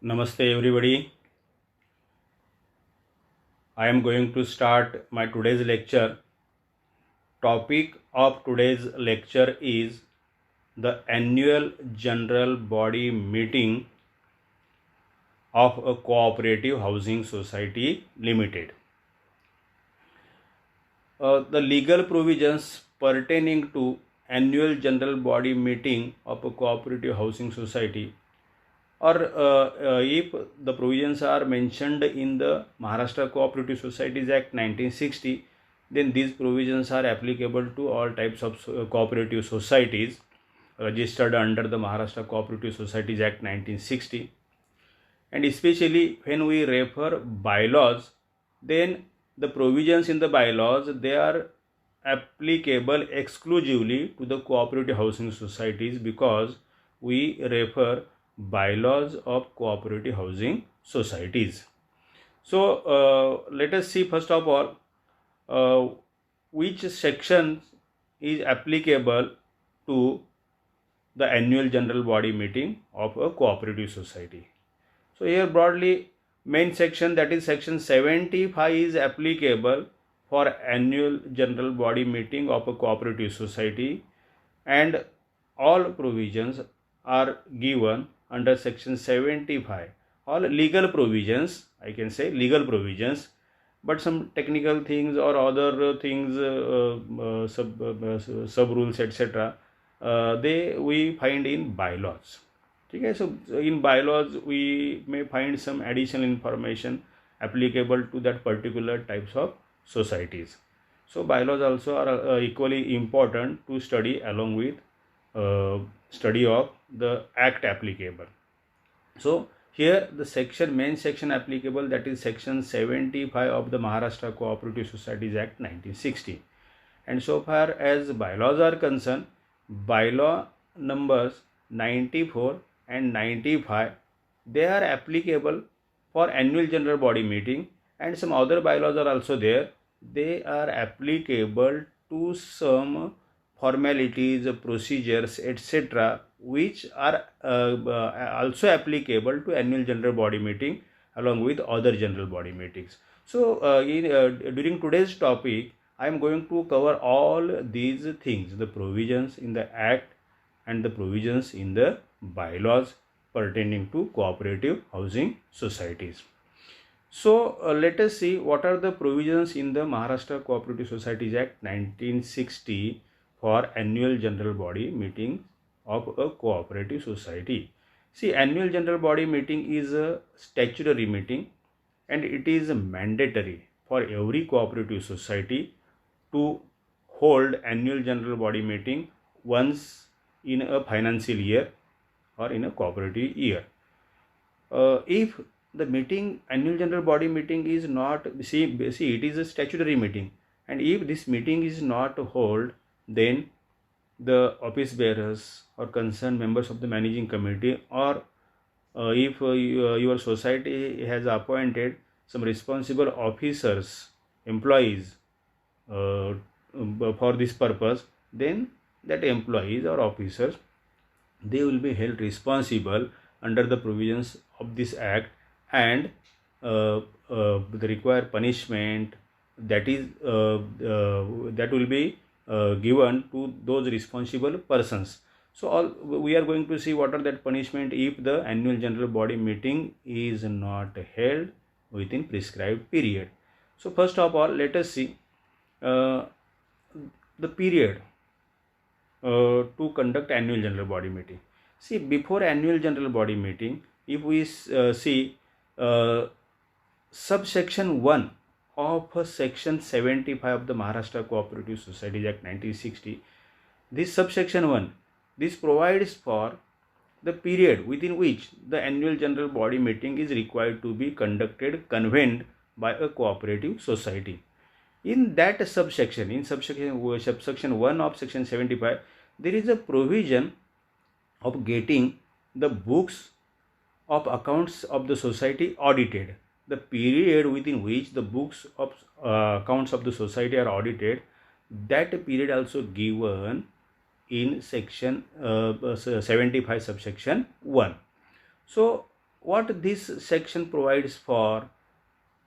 Namaste everybody. I am going to start my today's lecture. Topic of today's lecture is the annual general body meeting of a cooperative housing society limited. The legal provisions pertaining to annual general body meeting of a cooperative housing society, or if the provisions are mentioned in the Maharashtra Cooperative Societies Act 1960, then these provisions are applicable to all types of cooperative societies registered under the Maharashtra Cooperative Societies Act 1960. And especially when we refer bylaws, then the provisions in the bylaws, they are applicable exclusively to the cooperative housing societies, because we refer bylaws of cooperative housing societies. So let us see first of all which section is applicable to the annual general body meeting of a cooperative society. So here broadly, main section, that is section 75, is applicable for annual general body meeting of a cooperative society, and all provisions are given under section 75. All legal provisions, I can say legal provisions, but some technical things or other things, sub rules, etc., we find in bylaws. Okay, so in bylaws we may find some additional information applicable to that particular types of societies. So bylaws also are equally important to study along with study of the act applicable. So here the main section applicable, that is section 75 of the Maharashtra Cooperative Societies Act 1960. And so far as bylaws are concerned, bylaw numbers 94 and 95, they are applicable for annual general body meeting, and some other bylaws are also there. They are applicable to some formalities, procedures, etc., which are also applicable to annual general body meeting along with other general body meetings. So during today's topic, I am going to cover all these things, the provisions in the act and the provisions in the bylaws pertaining to cooperative housing societies. So let us see what are the provisions in the Maharashtra Cooperative Societies Act 1960 for annual general body meeting of a cooperative society. See, annual general body meeting is a statutory meeting, and it is mandatory for every cooperative society to hold annual general body meeting once in a financial year or in a cooperative year. If the annual general body meeting is not, see it is a statutory meeting, and if this meeting is not held, then the office bearers or concerned members of the managing committee, or if your society has appointed some responsible officers, employees for this purpose, then that employees or officers, they will be held responsible under the provisions of this act, and the required punishment that will be given to those responsible persons. So we are going to see what are that punishment if the annual general body meeting is not held within prescribed period. So first of all, let us see the period to conduct annual general body meeting. See, before annual general body meeting, if we see subsection 1 of section 75 of the Maharashtra Cooperative Societies Act 1960, this subsection 1, this provides for the period within which the annual general body meeting is required to be convened by a cooperative society. In that subsection, in subsection 1 of section 75, there is a provision of getting the books of accounts of the society audited. The period within which the books of accounts of the society are audited, that period also given in section 75 subsection 1. So what this section provides for?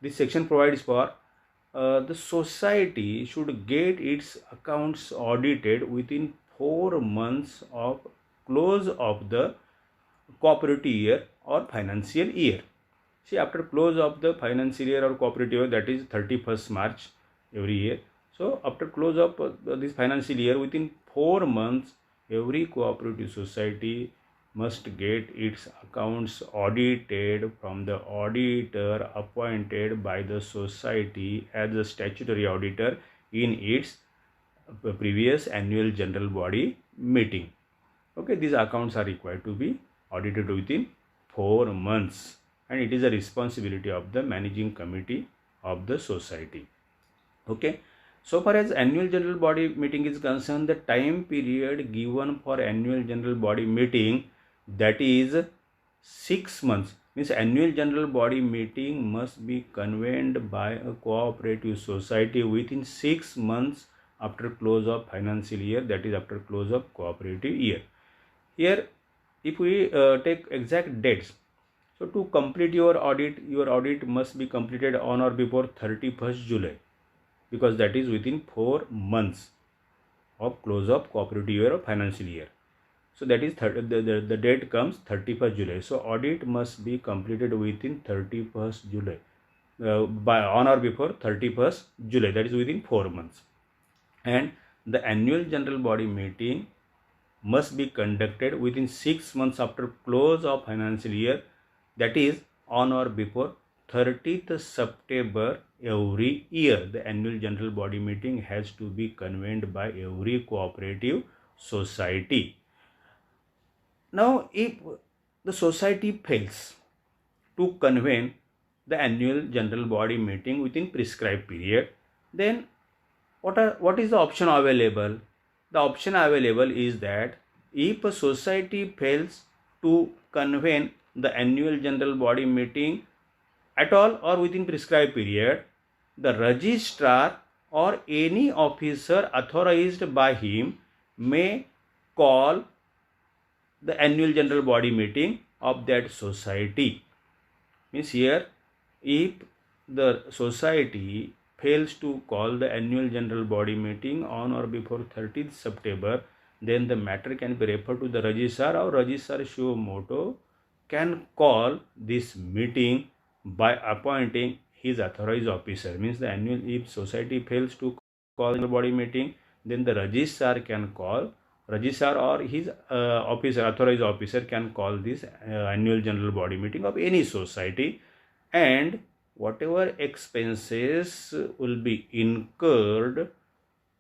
This section provides for the society should get its accounts audited within 4 months of close of the cooperative year or financial year. See, after close of the financial year or cooperative year, that is 31st March every year. So after close of this financial year, within 4 months, every cooperative society must get its accounts audited from the auditor appointed by the society as a statutory auditor in its previous annual general body meeting. Okay, these accounts are required to be audited within 4 months, and it is a responsibility of the managing committee of the society. Okay, so far as annual general body meeting is concerned, the time period given for annual general body meeting, that is 6 months, means annual general body meeting must be convened by a cooperative society within 6 months after close of financial year, that is after close of cooperative year. Here, if we take exact dates, so to complete your audit must be completed on or before 31st July, because that is within 4 months of close of cooperative year or financial year. So that is the date comes 31st July. So audit must be completed within 31st July, by on or before 31st July, that is within 4 months. And the annual general body meeting must be conducted within 6 months after close of financial year, that is on or before 30th September every year. The annual general body meeting has to be convened by every cooperative society. Now, if the society fails to convene the annual general body meeting within prescribed period, then what is the option available? The option available is that if a society fails to convene the annual general body meeting at all or within prescribed period, the registrar or any officer authorized by him may call the annual general body meeting of that society. Means here, if the society fails to call the annual general body meeting on or before 30th September, then the matter can be referred to the registrar, or registrar suo motu can call this meeting by appointing his authorized officer. Means the annual, if society fails to call the body meeting, then the registrar can call, registrar or his officer, authorized officer can call this annual general body meeting of any society, and whatever expenses will be incurred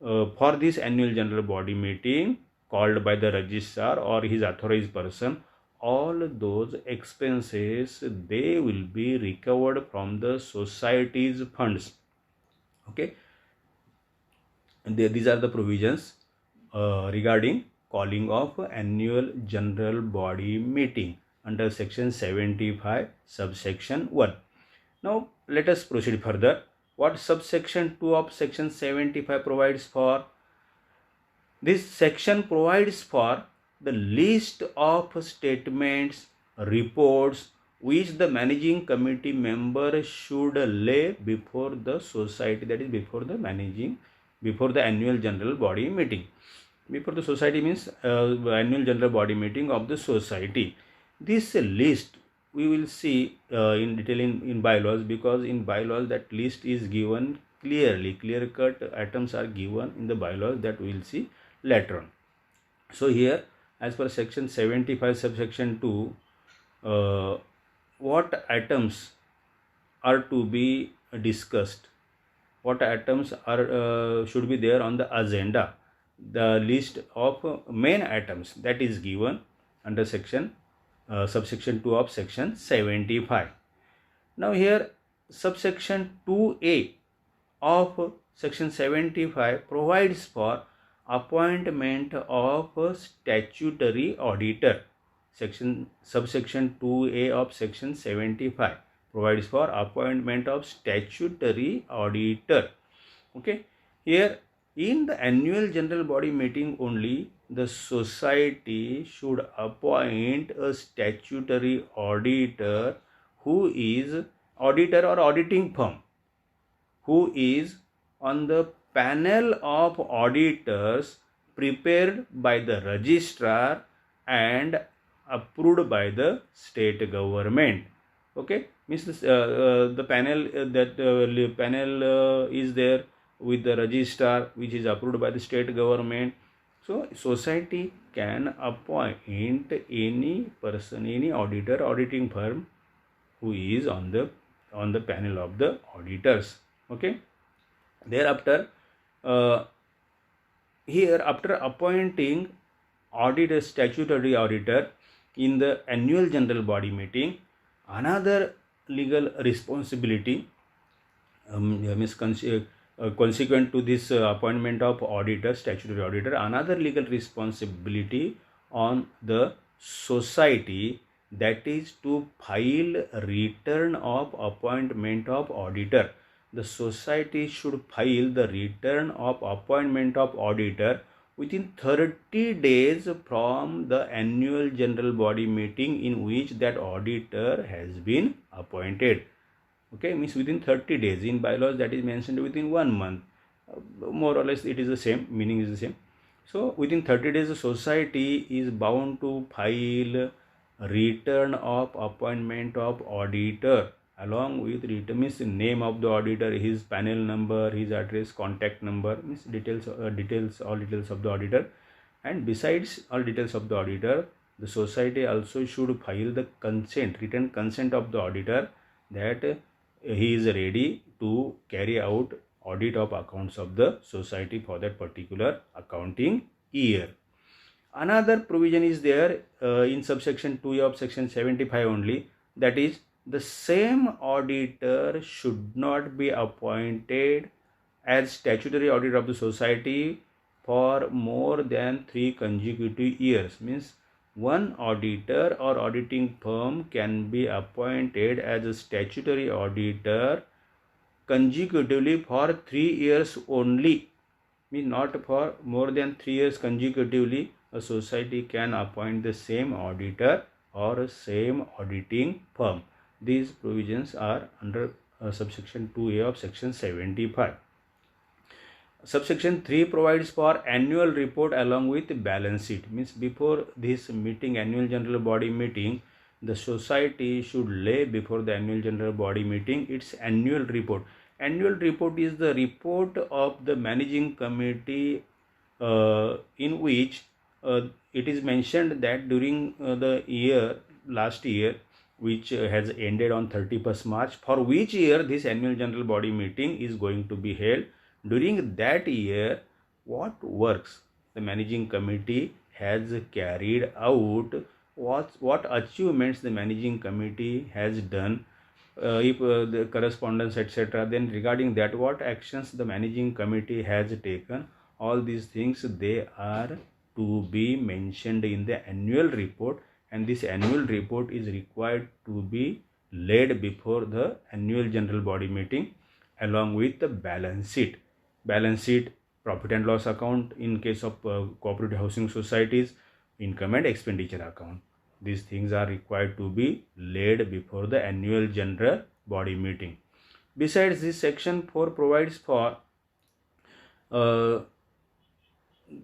for this annual general body meeting called by the registrar or his authorized person, all those expenses, they will be recovered from the society's funds. Okay, and these are the provisions regarding calling of annual general body meeting under section 75 subsection 1. Now let us proceed further. What subsection 2 of section 75 provides for? This section provides for the list of statements, reports which the managing committee member should lay before the society, that is before the annual general body meeting. Before the society means annual general body meeting of the society. This list we will see in detail in bylaws, because in bylaws that list is given clearly, clear-cut items are given in the bylaws, that we will see later on. So here, as per section 75 subsection 2, what items are to be discussed, what items are should be there on the agenda, the list of main items, that is given under section subsection 2 of section 75. Now here, subsection 2a of section 75 provides for appointment of a statutory auditor. Subsection 2a of section 75 provides for appointment of statutory auditor. Okay, here In the annual general body meeting only, the society should appoint a statutory auditor who is auditor or auditing firm who is on the panel of auditors prepared by the registrar and approved by the state government. Okay, means this, the panel panel is there with the registrar which is approved by the state government. So society can appoint any person, any auditor, auditing firm who is on the panel of the auditors. Okay, thereafter here after appointing auditor, statutory auditor in the annual general body meeting, another legal responsibility means consequent to this appointment of auditor, statutory auditor, another legal responsibility on the society, that is to file return of appointment of auditor. The society should file the return of appointment of auditor within 30 days from the annual general body meeting in which that auditor has been appointed. Okay, means within 30 days. In bylaws that is mentioned within 1 month. More or less it is the same, meaning is the same. So within 30 days the society is bound to file return of appointment of auditor along with return, means name of the auditor, his panel number, his address, contact number, means all details of the auditor. And besides all details of the auditor, the society also should file the consent, written consent of the auditor that he is ready to carry out audit of accounts of the society for that particular accounting year. Another provision is there in subsection 2 of section 75 only, that is the same auditor should not be appointed as statutory auditor of the society for more than 3 consecutive years. Means one auditor or auditing firm can be appointed as a statutory auditor consecutively for 3 years only. Means not for more than 3 years consecutively a society can appoint the same auditor or same auditing firm. These provisions are under subsection 2A of section 75. Subsection 3 provides for annual report along with balance sheet. Means before this meeting, annual general body meeting, the society should lay before the annual general body meeting its annual report. Annual report is the report of the managing committee in which it is mentioned that during the last year which has ended on 31st March, for which year this annual general body meeting is going to be held. During that year, what works the managing committee has carried out, what achievements the managing committee has done, if the correspondence etc. Then regarding that, what actions the managing committee has taken, all these things they are to be mentioned in the annual report, and this annual report is required to be laid before the annual general body meeting along with the balance sheet. Balance sheet, profit and loss account in case of cooperative housing societies, income and expenditure account. These things are required to be laid before the annual general body meeting. Besides this, section 4 provides for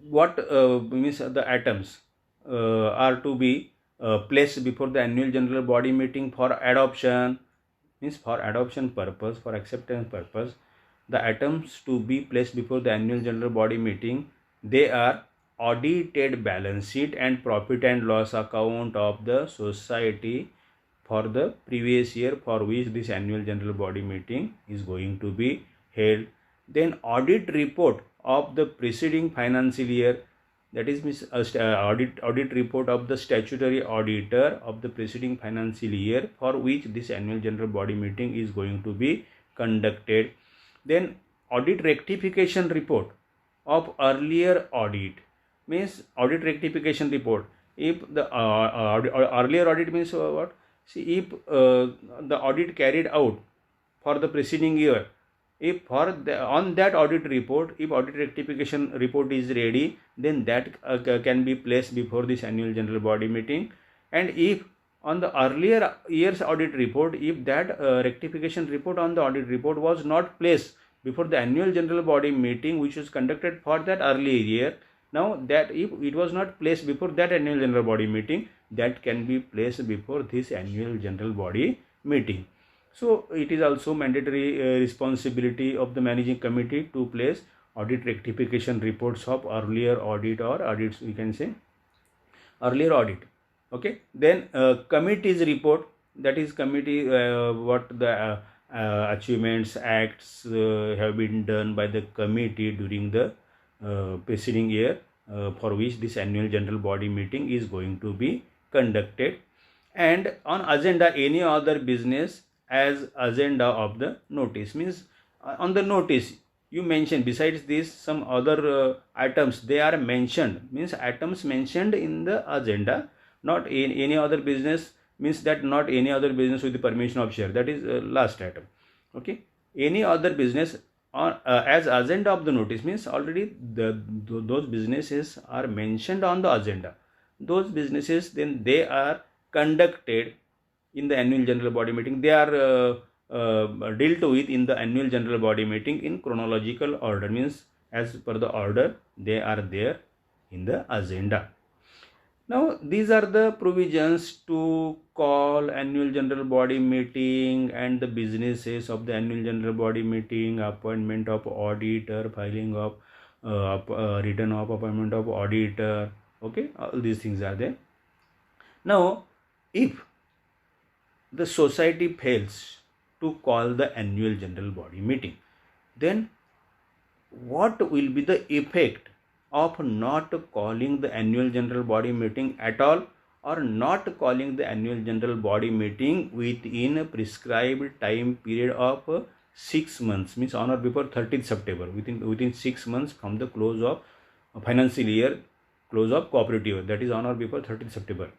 what means the items are to be placed before the annual general body meeting for adoption. Means for adoption purpose, for acceptance purpose, the items to be placed before the annual general body meeting, they are audited balance sheet and profit and loss account of the society for the previous year for which this annual general body meeting is going to be held. Then audit report of the preceding financial year, that is audit report of the statutory auditor of the preceding financial year for which this annual general body meeting is going to be conducted. Then audit rectification report of earlier audit, means audit rectification report. If the earlier audit means what? See, if the audit carried out for the preceding year, If on that audit report, if audit rectification report is ready, then that can be placed before this annual general body meeting. And if on the earlier year's audit report, if that rectification report on the audit report was not placed before the annual general body meeting which was conducted for that earlier year, now that if it was not placed before that annual general body meeting, that can be placed before this annual general body meeting. So it is also mandatory responsibility of the managing committee to place audit rectification reports of earlier audit or audits, we can say earlier audit. Okay, then committee's report, that is committee what the achievements, acts have been done by the committee during the preceding year for which this annual general body meeting is going to be conducted. And on agenda, any other business as agenda of the notice, means on the notice you mention besides this some other items they are mentioned, means items mentioned in the agenda, not in any other business, means that not any other business with the permission of share, that is last item. Okay, any other business on as agenda of the notice means already those businesses are mentioned on the agenda. Those businesses, then they are conducted in the annual general body meeting. They are dealt with in the annual general body meeting in chronological order, means as per the order they are there in the agenda. Now these are the provisions to call annual general body meeting and the businesses of the annual general body meeting, appointment of auditor, filing of return of appointment of auditor. Okay, all these things are there. Now if the society fails to call the annual general body meeting, then what will be the effect of not calling the annual general body meeting at all, or not calling the annual general body meeting within a prescribed time period of 6 months, means on or before 30th September, within 6 months from the close of financial year, close of cooperative year, that is on or before 30th September.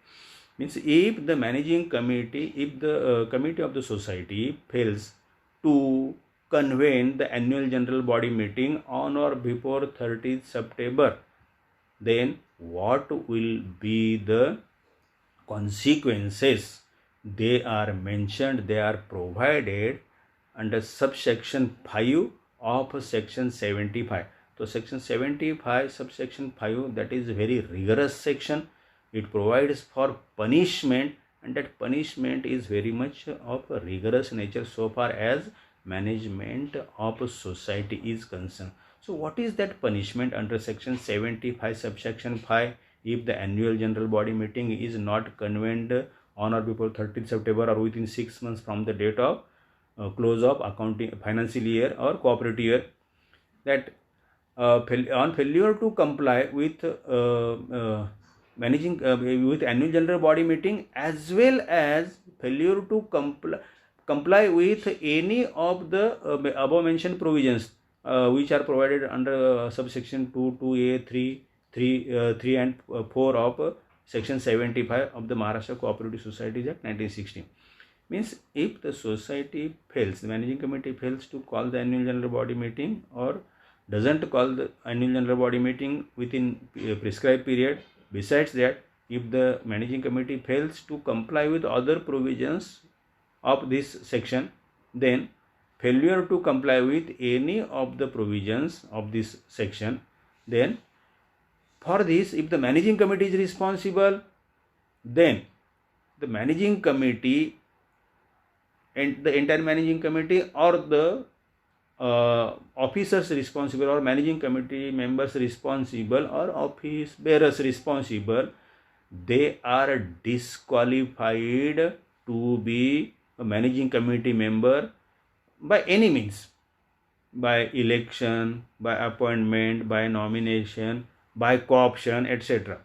Means if the managing committee, if the committee of the society fails to convene the annual general body meeting on or before 30th September, then what will be the consequences? They are mentioned, they are provided under subsection 5 of section 75. So section 75 subsection 5, that is very rigorous section. It provides for punishment, and that punishment is very much of a rigorous nature so far as management of a society is concerned. So what is that punishment under section 75 subsection 5 if the annual general body meeting is not convened on or before 30th September or within 6 months from the date of close of accounting financial year or cooperative year? That on failure to comply with managing with annual general body meeting, as well as failure to comply with any of the above mentioned provisions which are provided under subsection 2, 2A, 3 and 4 of section 75 of the Maharashtra Cooperative Societies Act 1960. Means if the society fails, the managing committee fails to call the annual general body meeting or doesn't call the annual general body meeting within prescribed period, besides that, if the managing committee fails to comply with other provisions of this section, then failure to comply with any of the provisions of this section, then for this, if the managing committee is responsible, then the managing committee and the entire managing committee or the officers responsible or managing committee members responsible or office bearers responsible, they are disqualified to be a managing committee member by any means, by election, by appointment, by nomination, by co-option, etc.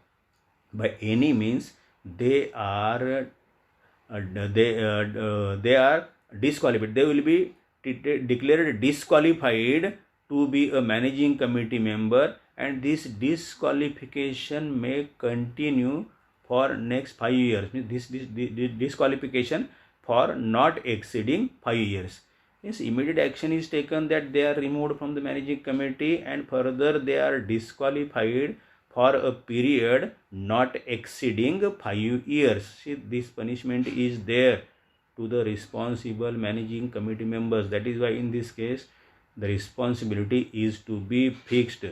By any means they are disqualified. They will be declared disqualified to be a managing committee member, and this disqualification may continue for next 5 years. This disqualification for not exceeding 5 years. Yes, immediate action is taken that they are removed from the managing committee, and further they are disqualified for a period not exceeding 5 years. See, this punishment is there to the responsible managing committee members. That is why in this case the responsibility is to be fixed.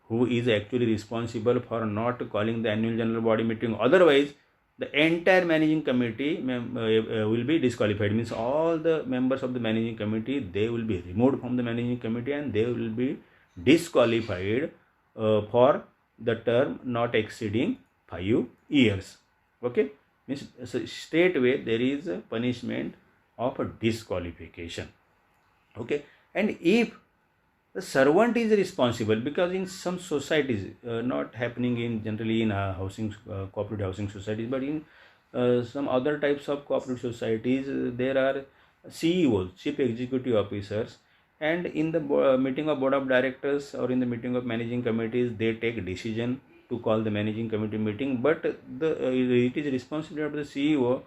Who is actually responsible for not calling the annual general body meeting? Otherwise, the entire managing committee will be disqualified. Means all the members of the managing committee, they will be removed from the managing committee and they will be disqualified for the term not exceeding 5 years. Okay, means so straightway there is a punishment of a disqualification. Okay, and if the servant is responsible, because in some societies, not happening in generally in housing cooperative housing societies, but in some other types of cooperative societies, there are CEOs, chief executive officers, and in the meeting of board of directors or in the meeting of managing committees, they take decision to call the managing committee meeting, but it is responsibility of the CEO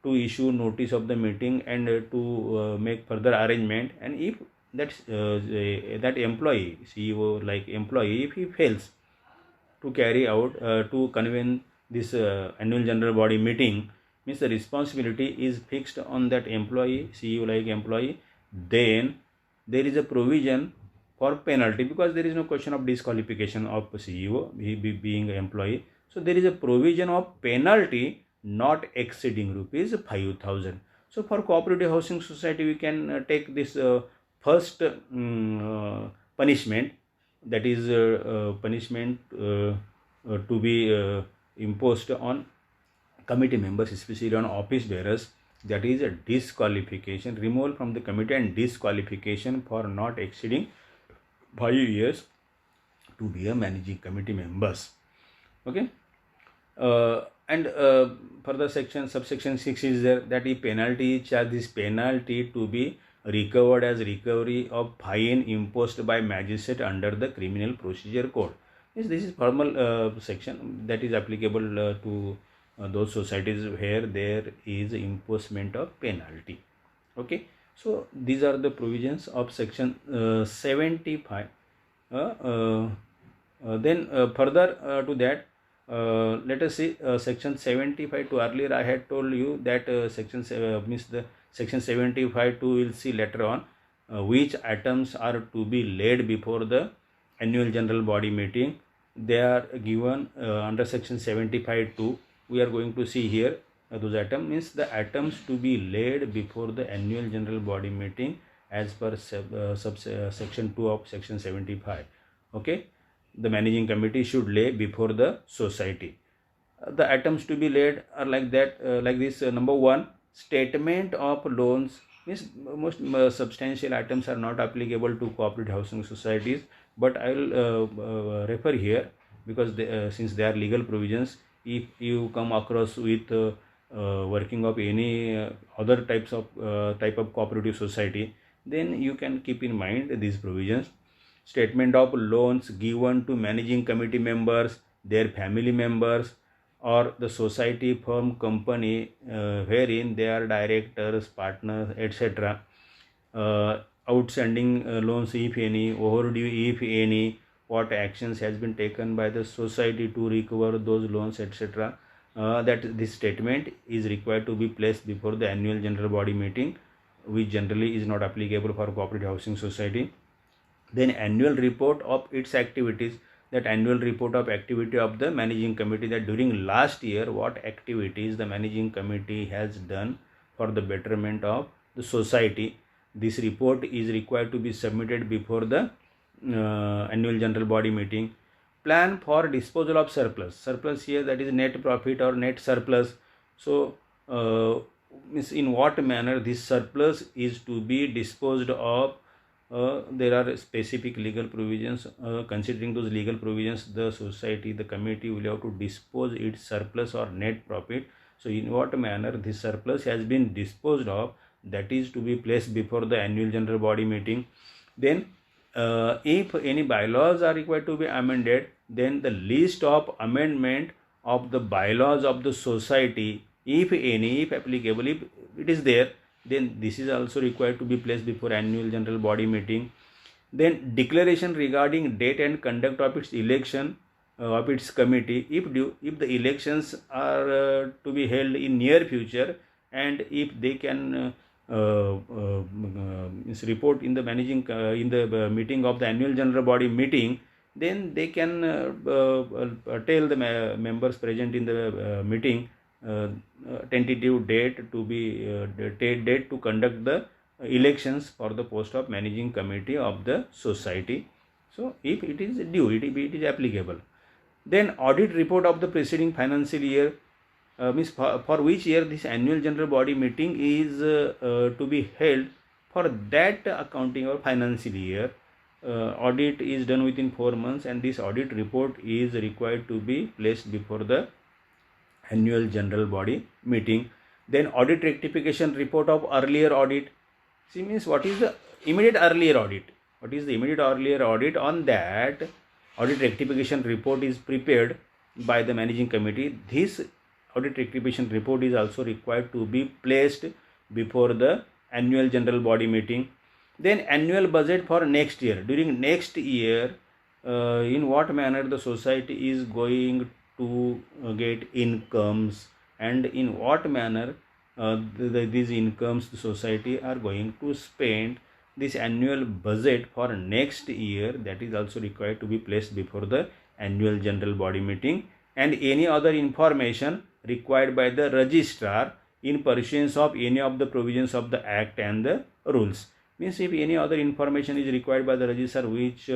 to issue notice of the meeting and to make further arrangement. And if that employee, CEO like employee, if he fails to carry out to convene this annual general body meeting, means the responsibility is fixed on that employee, CEO like employee. Then there is a provision for penalty, because there is no question of disqualification of CEO, he being an employee. So there is a provision of penalty not exceeding rupees 5,000. So for cooperative housing society, we can take this first punishment, that is punishment to be imposed on committee members, especially on office bearers, that is a disqualification, removal from the committee and disqualification for not exceeding 5 years to be a managing committee members. Okay, and further subsection 6 is there, that if penalty charge, this penalty to be recovered as recovery of fine imposed by magistrate under the criminal procedure code. Yes, this is formal section that is applicable to those societies where there is imposition of penalty. Okay, so these are the provisions of section 75. Then further to that, let us see section 75 to. Earlier I had told you that section means the section 75 to, we'll see later on which items are to be laid before the annual general body meeting. They are given under section 75 2. We are going to see here those items, means the items to be laid before the annual general body meeting as per section 2 of section 75. Okay, the managing committee should lay before the society. The items to be laid are like that, like this. Number 1, statement of loans. Means most substantial items are not applicable to cooperative housing societies, but I will refer here, because since they are legal provisions, if you come across with working of any other type of cooperative society, then you can keep in mind these provisions. Statement of loans given to managing committee members, their family members, or the society, firm, company wherein they are directors, partners, etc. Outstanding loans if any, overdue if any, what actions has been taken by the society to recover those loans, etc. That this statement is required to be placed before the annual general body meeting, which generally is not applicable for cooperative housing society. Then annual report of its activities, that annual report of activity of the managing committee, that during last year what activities the managing committee has done for the betterment of the society. This report is required to be submitted before the annual general body meeting. Plan for disposal of surplus here, that is net profit or net surplus. So means in what manner this surplus is to be disposed of. There are specific legal provisions. Considering those legal provisions, the society, the committee will have to dispose its surplus or net profit. So in what manner this surplus has been disposed of, that is to be placed before the annual general body meeting. Then if any bylaws are required to be amended, then the list of amendment of the bylaws of the society, if any, if applicable, if it is there, then this is also required to be placed before annual general body meeting. Then declaration regarding date and conduct of its election of its committee, if the elections are to be held in near future, and if they can report in the in the meeting of the annual general body meeting, then they can tell the members present in the meeting tentative date to be date to conduct the elections for the post of managing committee of the society. So if it is due, it is applicable. Then audit report of the preceding financial year, means for which year this annual general body meeting is to be held, for that accounting or financial year. Audit is done within 4 months, and this audit report is required to be placed before the annual general body meeting. Then audit rectification report of earlier audit. See, means what is the immediate earlier audit? What is the immediate earlier audit? On that, audit rectification report is prepared by the managing committee. This audit rectification report is also required to be placed before the annual general body meeting. Then annual budget for next year. During next year, in what manner the society is going to get incomes, and in what manner these incomes the society are going to spend. This annual budget for next year, that is also required to be placed before the annual general body meeting. And any other information required by the registrar in pursuance of any of the provisions of the act and the rules. Means if any other information is required by the registrar which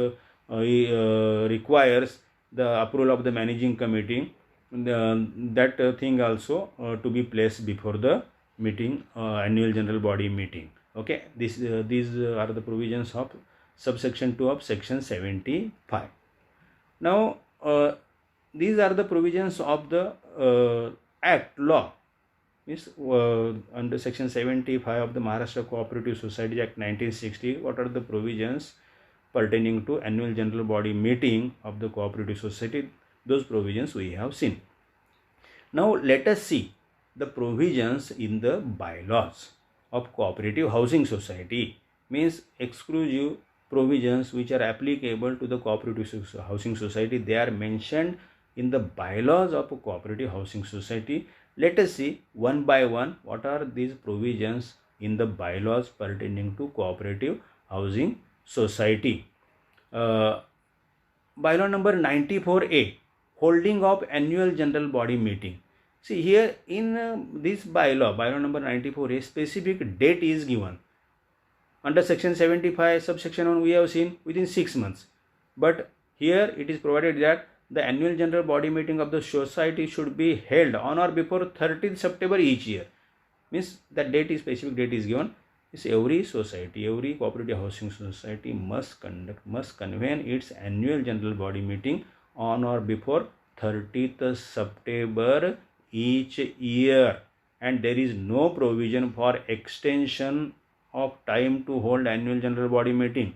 requires the approval of the managing committee, that thing also to be placed before the meeting, annual general body meeting. Okay, these are the provisions of subsection 2 of section 75. Now these are the provisions of the act law. Means under section 75 of the Maharashtra Cooperative Society Act 1960, what are the provisions pertaining to annual general body meeting of the cooperative society? Those provisions we have seen. Now let us see the provisions in the bylaws of cooperative housing society. Means exclusive provisions which are applicable to the cooperative housing society, they are mentioned in the bylaws of a cooperative housing society. Let us see one by one what are these provisions in the bylaws pertaining to cooperative housing society. Bylaw number 94A, holding of annual general body meeting. See here in this bylaw number 94A, specific date is given. Under section 75 subsection 1 we have seen within 6 months, but here it is provided that the annual general body meeting of the society should be held on or before 30th September each year. Means that date is, specific date is given. Is every society, every cooperative housing society must convene its annual general body meeting on or before 30th September each year, and there is no provision for extension of time to hold annual general body meeting.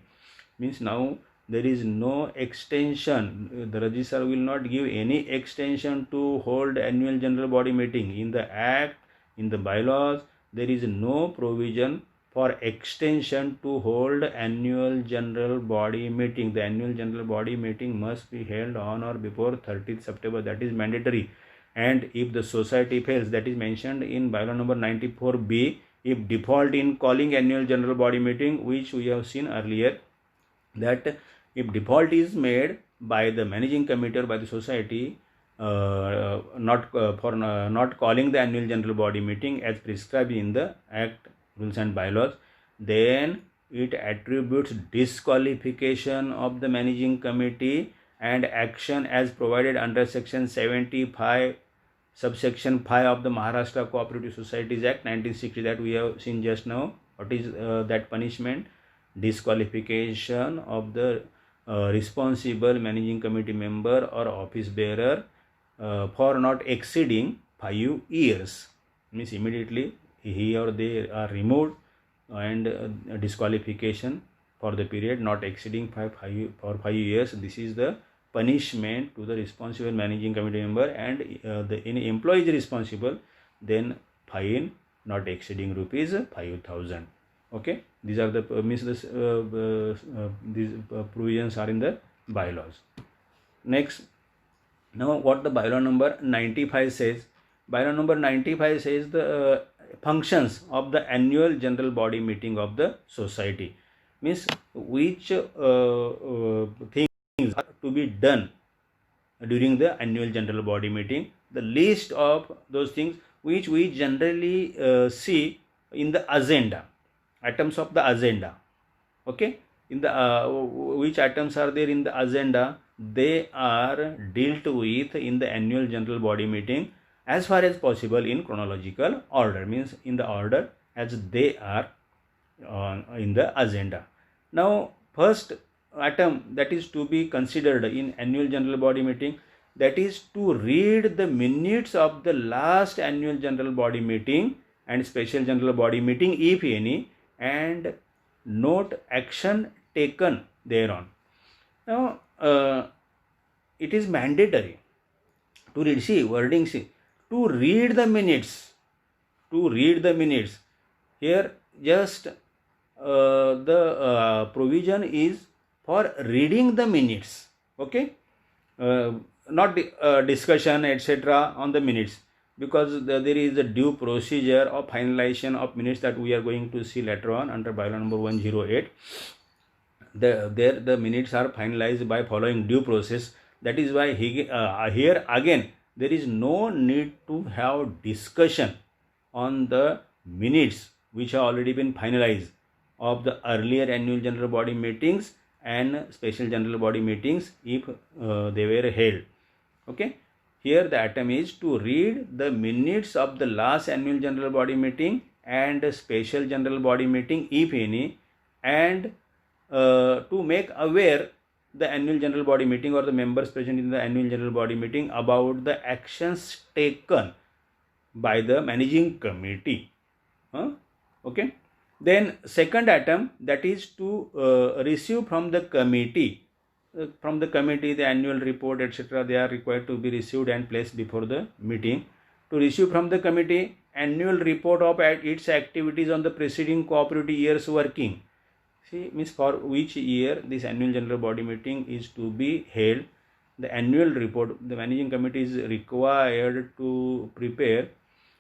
Means now there is no extension. The registrar will not give any extension to hold annual general body meeting. In the act, in the bylaws, there is no provision for extension to hold annual general body meeting. The annual general body meeting must be held on or before 30th September. That is mandatory. And if the society fails, that is mentioned in bylaw number 94B, if default in calling annual general body meeting, which we have seen earlier, that if default is made by the managing committee or by the society not calling the annual general body meeting as prescribed in the act, rules and bylaws, then it attributes disqualification of the managing committee and action as provided under section 75 subsection 5 of the Maharashtra Cooperative Societies Act 1960 that we have seen just now. What is that punishment? Disqualification of the responsible managing committee member or office bearer for not exceeding 5 years. Means immediately he or they are removed, and disqualification for the period not exceeding 5 years. This is the punishment to the responsible managing committee member, and any employee is responsible, then fine not exceeding rupees 5,000. Okay, these are the these provisions are in the bylaws. Next, now what the bylaw number 95 says. Bylaw number 95 says the functions of the annual general body meeting of the society, means which things are to be done during the annual general body meeting. The list of those things which we generally see in the agenda, items of the agenda. Okay, in the which items are there in the agenda, they are dealt with in the annual general body meeting as far as possible in chronological order, means in the order as they are in the agenda. Now, first item that is to be considered in annual general body meeting, that is to read the minutes of the last annual general body meeting and special general body meeting, if any, and note action taken thereon. Now, it is mandatory to read, see wording, see, to read the minutes, here just the provision is for reading the minutes. Okay, not discussion etc. on the minutes, because there is a due procedure of finalization of minutes that we are going to see later on under bylaw number 108. The minutes are finalized by following due process. That is why here again there is no need to have discussion on the minutes which have already been finalized of the earlier annual general body meetings and special general body meetings if they were held. Okay, here the item is to read the minutes of the last annual general body meeting and special general body meeting, if any, and to make aware the annual general body meeting or the members present in the annual general body meeting about the actions taken by the managing committee. Okay, then second item, that is to receive from the committee the annual report etc. they are required to be received and placed before the meeting. To receive from the committee annual report of its activities on the preceding cooperative year's working. See, means for which year this annual general body meeting is to be held, the annual report, the managing committee is required to prepare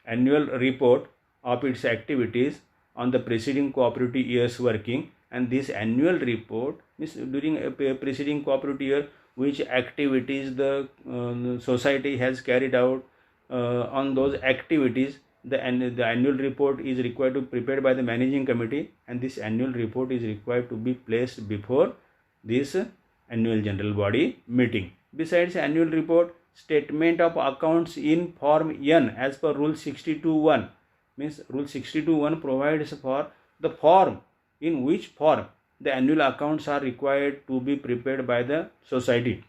annual report of its activities on the preceding cooperative year's working, and this annual report means during a preceding cooperative year which activities the society has carried out. On those activities, the annual report is required to be prepared by the managing committee, and this annual report is required to be placed before this annual general body meeting. Besides annual report, statement of accounts in form N as per rule 62(1), means rule 62(1) provides for the form in which form the annual accounts are required to be prepared by the society.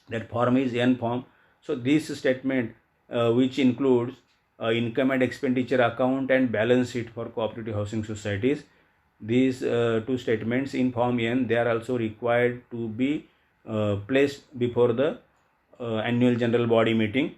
That form is N form. So this statement which includes income and expenditure account and balance sheet for cooperative housing societies, these two statements in form N, they are also required to be placed before the annual general body meeting.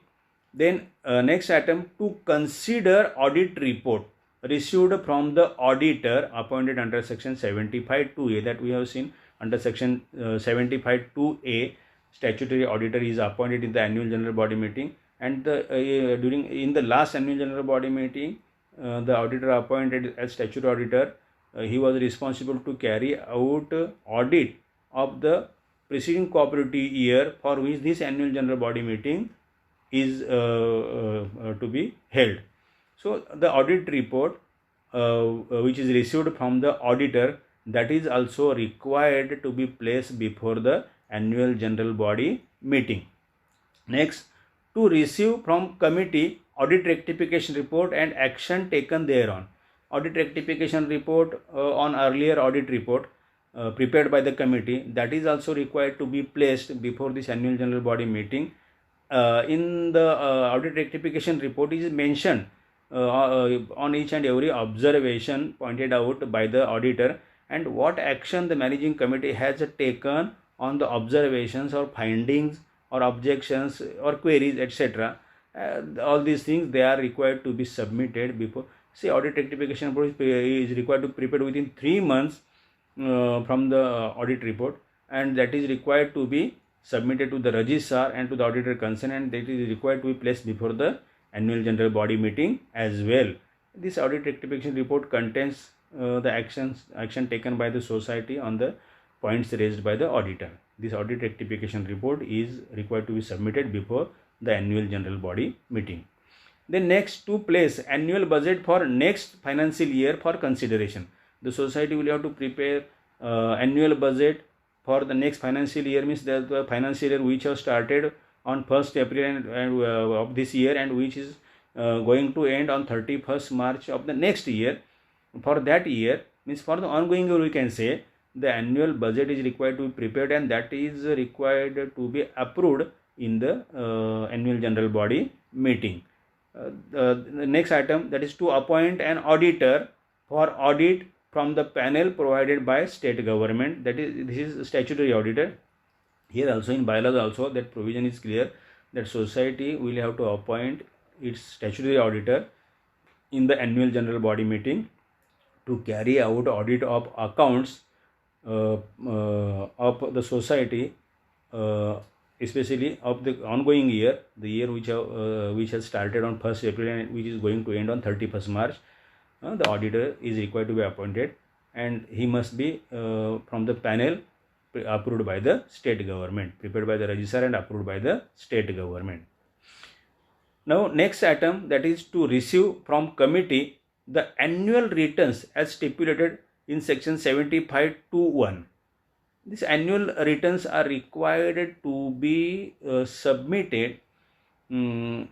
Then next item, to consider audit report received from the auditor appointed under section 75(2)(a), that we have seen under section 75(2)(a), statutory auditor is appointed in the annual general body meeting, and in the last annual general body meeting the auditor appointed as statutory auditor, he was responsible to carry out audit of the preceding cooperative year for which this annual general body meeting is to be held. So the audit report which is received from the auditor, that is also required to be placed before the annual general body meeting. Next, to receive from committee audit rectification report and action taken thereon. Audit rectification report on earlier audit report prepared by the committee, that is also required to be placed before this annual general body meeting. In the audit rectification report is mentioned on each and every observation pointed out by the auditor, and what action the managing committee has taken on the observations or findings or objections or queries etc. All these things, they are required to be submitted before. say audit rectification report is required to be prepared within 3 months from the audit report, and that is required to be submitted to the registrar and to the auditor concerned, and that is required to be placed before the annual general body meeting as well. This audit rectification report contains the action taken by the society on the points raised by the auditor. This audit rectification report is required to be submitted before the annual general body meeting. Then next, to place annual budget for next financial year for consideration. The society will have to prepare annual budget for the next financial year, means the financial year which has started on 1st April of this year and which is going to end on 31st March of the next year. For that year, means for the ongoing year, we can say the annual budget is required to be prepared, and that is required to be approved in the annual general body meeting. The next item, that is to appoint an auditor for audit from the panel provided by state government. That is, this is statutory auditor. Here also in bylaws also that provision is clear that society will have to appoint its statutory auditor in the annual general body meeting to carry out audit of accounts of the society, especially of the ongoing year, the year which has started on 1st April and which is going to end on 31st March. The auditor is required to be appointed, and he must be from the panel approved by the state government, prepared by the registrar and approved by the state government. Now next item, that is to receive from committee the annual returns as stipulated in section 75(2)(1). These annual returns are required to be submitted to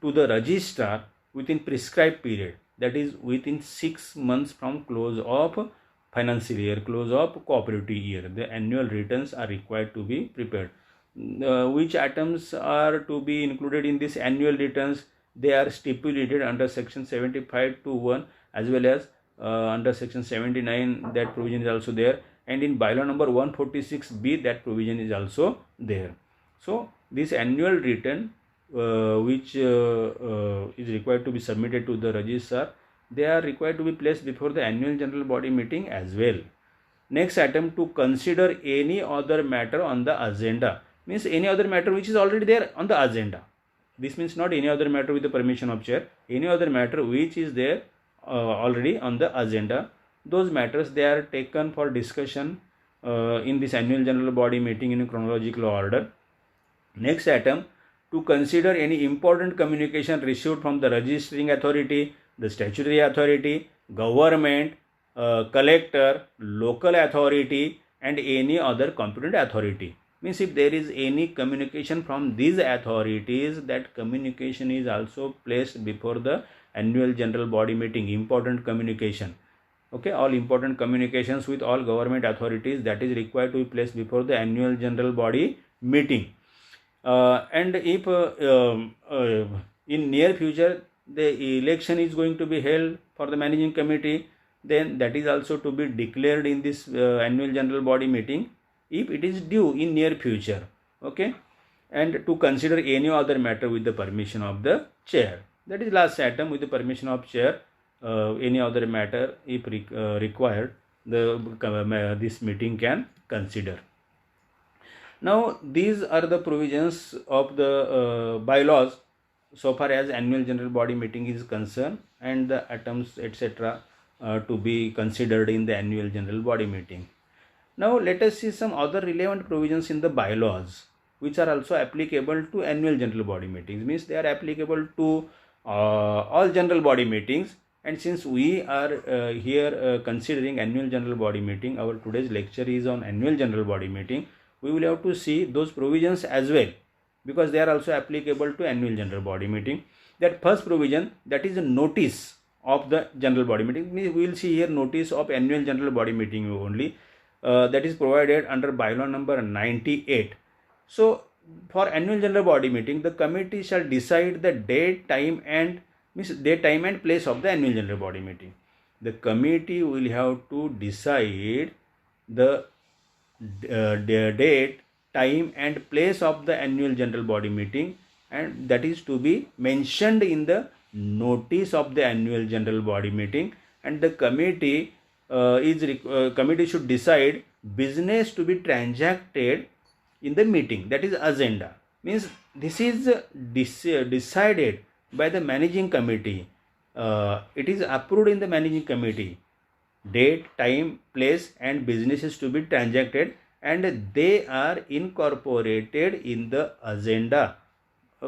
the registrar within prescribed period, that is within 6 months from close of financial year, close of cooperative year. The annual returns are required to be prepared. Which items are to be included in this annual returns? They are stipulated under section 75(2)(1) as well as under section 79, that provision is also there, and in bylaw number 146B that provision is also there. So this annual return which is required to be submitted to the registrar, they are required to be placed before the annual general body meeting as well. Next item, to consider any other matter on the agenda, means any other matter which is already there on the agenda. This means not any other matter with the permission of chair, any other matter which is there already on the agenda. Those matters, they are taken for discussion in this annual general body meeting in a chronological order. Next item, to consider any important communication received from the registering authority, the statutory authority, government, collector, local authority, and any other competent authority. Means if there is any communication from these authorities, that communication is also placed before the annual general body meeting. Important communication, okay, all important communications with all government authorities, that is required to be placed before the annual general body meeting. And if in near future the election is going to be held for the managing committee, then that is also to be declared in this annual general body meeting if it is due in near future, okay. And to consider any other matter with the permission of the chair, that is last item, with the permission of chair, any other matter if required, this meeting can consider. Now these are the provisions of the bylaws so far as annual general body meeting is concerned, and the items etc. To be considered in the annual general body meeting. Now let us see some other relevant provisions in the bylaws which are also applicable to annual general body meetings. Means they are applicable to all general body meetings, and since we are here considering annual general body meeting, our today's lecture is on annual general body meeting, we will have to see those provisions as well, because they are also applicable to annual general body meeting. That first provision, that is a notice of the general body meeting. We will see here notice of annual general body meeting only, that is provided under bylaw number 98. So for annual general body meeting, the committee shall decide the date, time and place of the annual general body meeting. The committee will have to decide the date, time and place of the annual general body meeting, and that is to be mentioned in the notice of the annual general body meeting, and the committee committee should decide business to be transacted in the meeting, that is agenda. Means this is decided by the managing committee. It is approved in the managing committee. Date, time, place and businesses to be transacted, and they are incorporated in the agenda.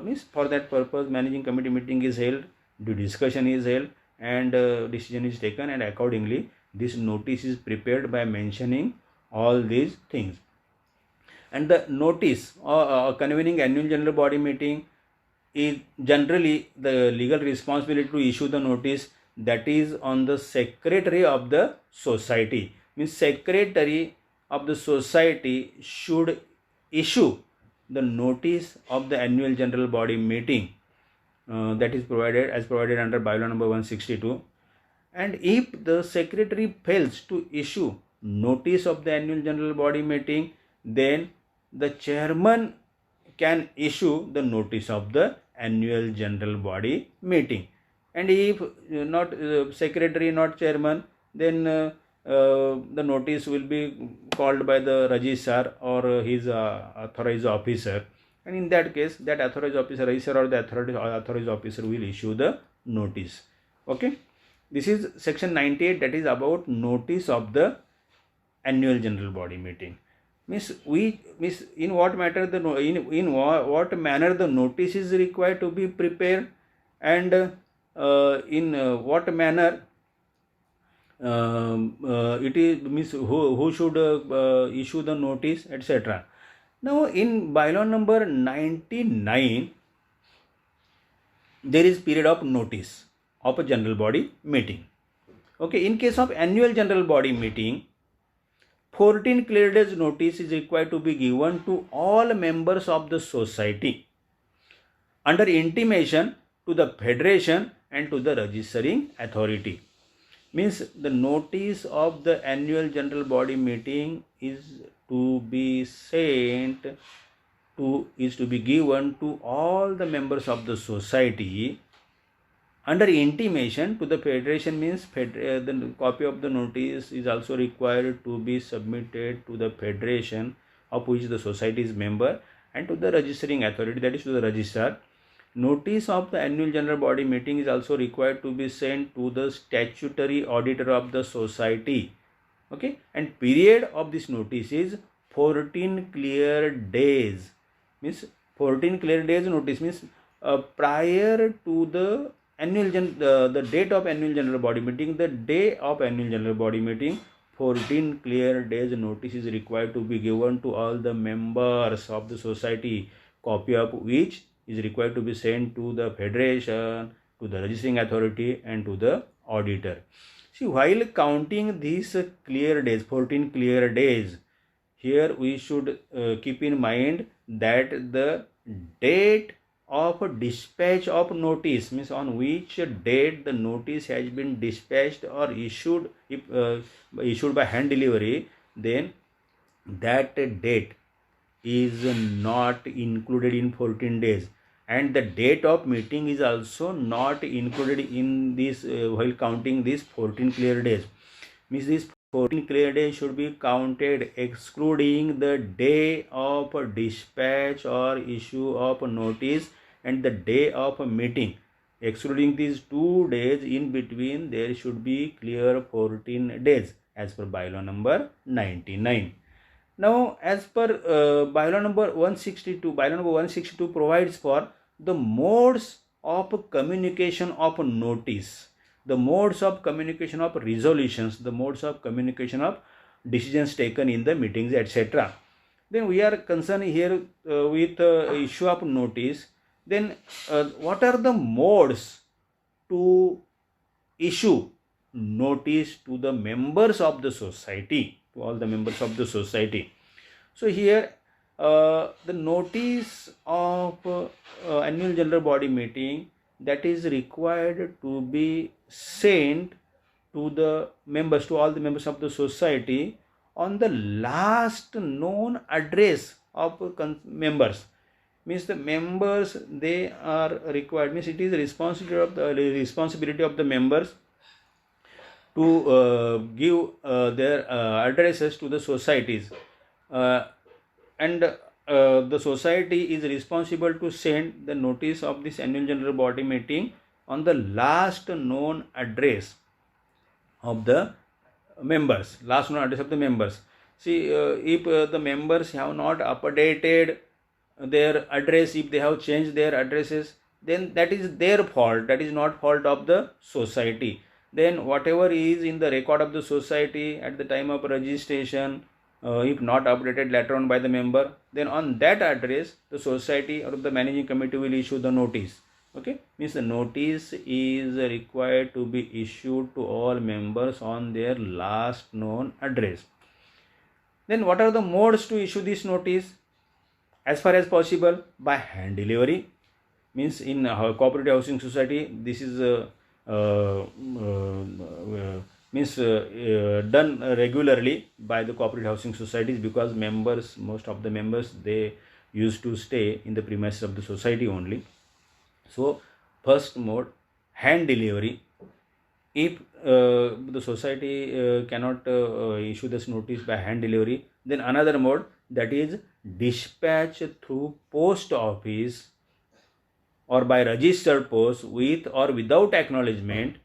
Means for that purpose managing committee meeting is held, the discussion is held, and decision is taken, and accordingly this notice is prepared by mentioning all these things. And the notice convening annual general body meeting is generally the legal responsibility to issue the notice, that is on the secretary of the society. Means secretary of the society should issue the notice of the annual general body meeting, that is provided under bylaw number 162. And if the secretary fails to issue notice of the annual general body meeting, then the chairman can issue the notice of the annual general body meeting. And if not secretary, not chairman, then the notice will be called by the registrar or his authorized officer, and in that case that authorized officer, registrar or the authorized officer will issue the notice. Okay, this is section 98, that is about notice of the annual general body meeting. Means in what matter in what manner the notice is required to be prepared, and in what manner it is, means who should issue the notice, etc. Now in bylaw number 99 there is period of notice of a general body meeting. Okay, in case of annual general body meeting, 14 clear days notice is required to be given to all members of the society under intimation to the federation and to the registering authority. Means the notice of the annual general body meeting is to be sent to, is to be given to all the members of the society under intimation to the federation. Means the copy of the notice is also required to be submitted to the federation of which the society is member, and to the registering authority, that is to the registrar. Notice of the annual general body meeting is also required to be sent to the statutory auditor of the society. Okay, and period of this notice is 14 clear days. Means 14 clear days notice means prior to the the date of annual general body meeting, the day of annual general body meeting, 14 clear days notice is required to be given to all the members of the society, copy of which is required to be sent to the federation, to the registering authority and to the auditor. See, while counting these clear days, 14 clear days, here we should keep in mind that the date of dispatch of notice, means on which date the notice has been dispatched or issued, if issued by hand delivery, then that date is not included in 14 days, and the date of meeting is also not included in this while counting these 14 clear days. Means these 14 clear days should be counted excluding the day of dispatch or issue of notice and the day of a meeting. Excluding these 2 days, in between there should be clear 14 days as per bylaw number 99. Now as per bylaw number 162, bylaw number 162 provides for the modes of communication of notice, the modes of communication of resolutions, the modes of communication of decisions taken in the meetings, etc. Then we are concerned here with issue of notice. Then what are the modes to issue notice to the members of the society, to all the members of the society? So here the notice of annual general body meeting, that is required to be sent to the members, to all the members of the society on the last known address of members. means the members, they are required, means it is responsibility of the members to give their addresses to the societies, and the society is responsible to send the notice of this annual general body meeting on the last known address of the members. See, if the members have not updated their address, if they have changed their addresses, then that is their fault, that is not fault of the society. Then whatever is in the record of the society at the time of registration, if not updated later on by the member, then on that address the society or the managing committee will issue the notice. Okay, means the notice is required to be issued to all members on their last known address. Then what are the modes to issue this notice? As far as possible, by hand delivery, means in a cooperative housing society this is done regularly by the cooperative housing societies, because most of the members, they used to stay in the premises of the society only. So first mode, hand delivery. If the society cannot issue this notice by hand delivery, then another mode, that is dispatch through post office or by registered post with or without acknowledgement,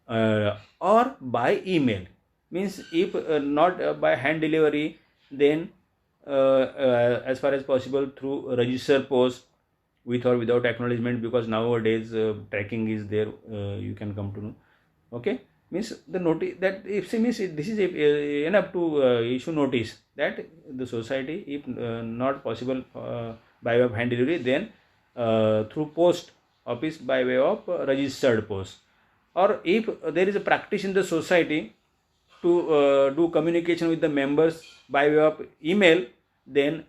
or by email. Means if not by hand delivery, then as far as possible through registered post with or without acknowledgement, because nowadays tracking is there, you can come to know. Okay, means the notice, that if means this is enough to issue notice that the society, if not possible by way of hand delivery, then through post office by way of registered post. Or if there is a practice in the society to do communication with the members by way of email, then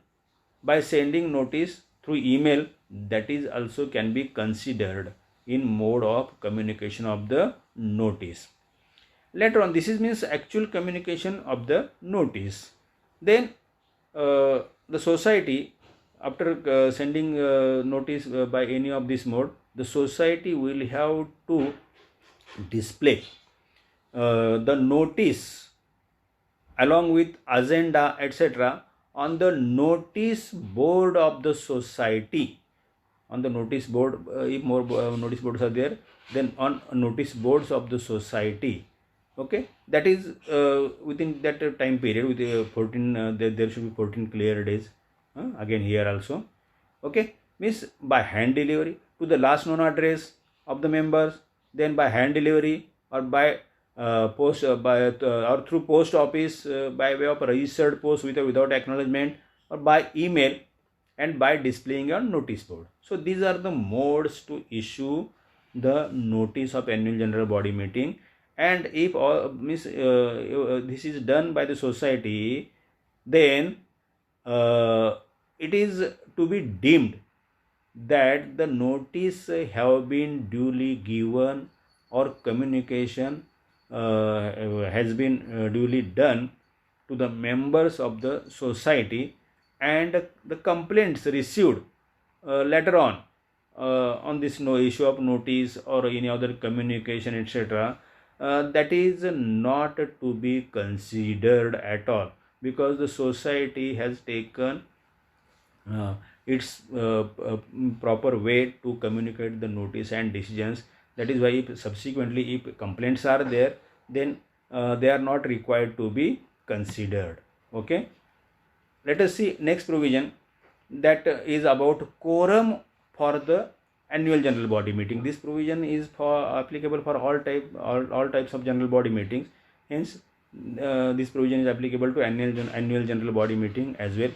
by sending notice through email, that is also can be considered in mode of communication of the notice. Later on, this is means actual communication of the notice. Then the society, after sending notice by any of this mode, the society will have to display the notice along with agenda, etc., on the notice board of the society. On the notice board, if more notice boards are there, then on notice boards of the society. Okay, that is within that time period, with 14 there should be 14 clear days, again here also. Okay, means by hand delivery to the last known address of the members, then by hand delivery or by post or through post office by way of registered post with or without acknowledgement, or by email, and by displaying on notice board. So these are the modes to issue the notice of annual general body meeting. And if this is done by the society, then it is to be deemed that the notice have been duly given, or communication has been duly done to the members of the society, and the complaints received later on this issue of notice or any other communication, etc., that is not to be considered at all, because the society has taken its proper way to communicate the notice and decisions. That is why if subsequently if complaints are there, then they are not required to be considered. Okay, let us see next provision, that is about quorum for the annual general body meeting. This provision is applicable for all types of general body meetings. Hence this provision is applicable to annual general body meeting as well.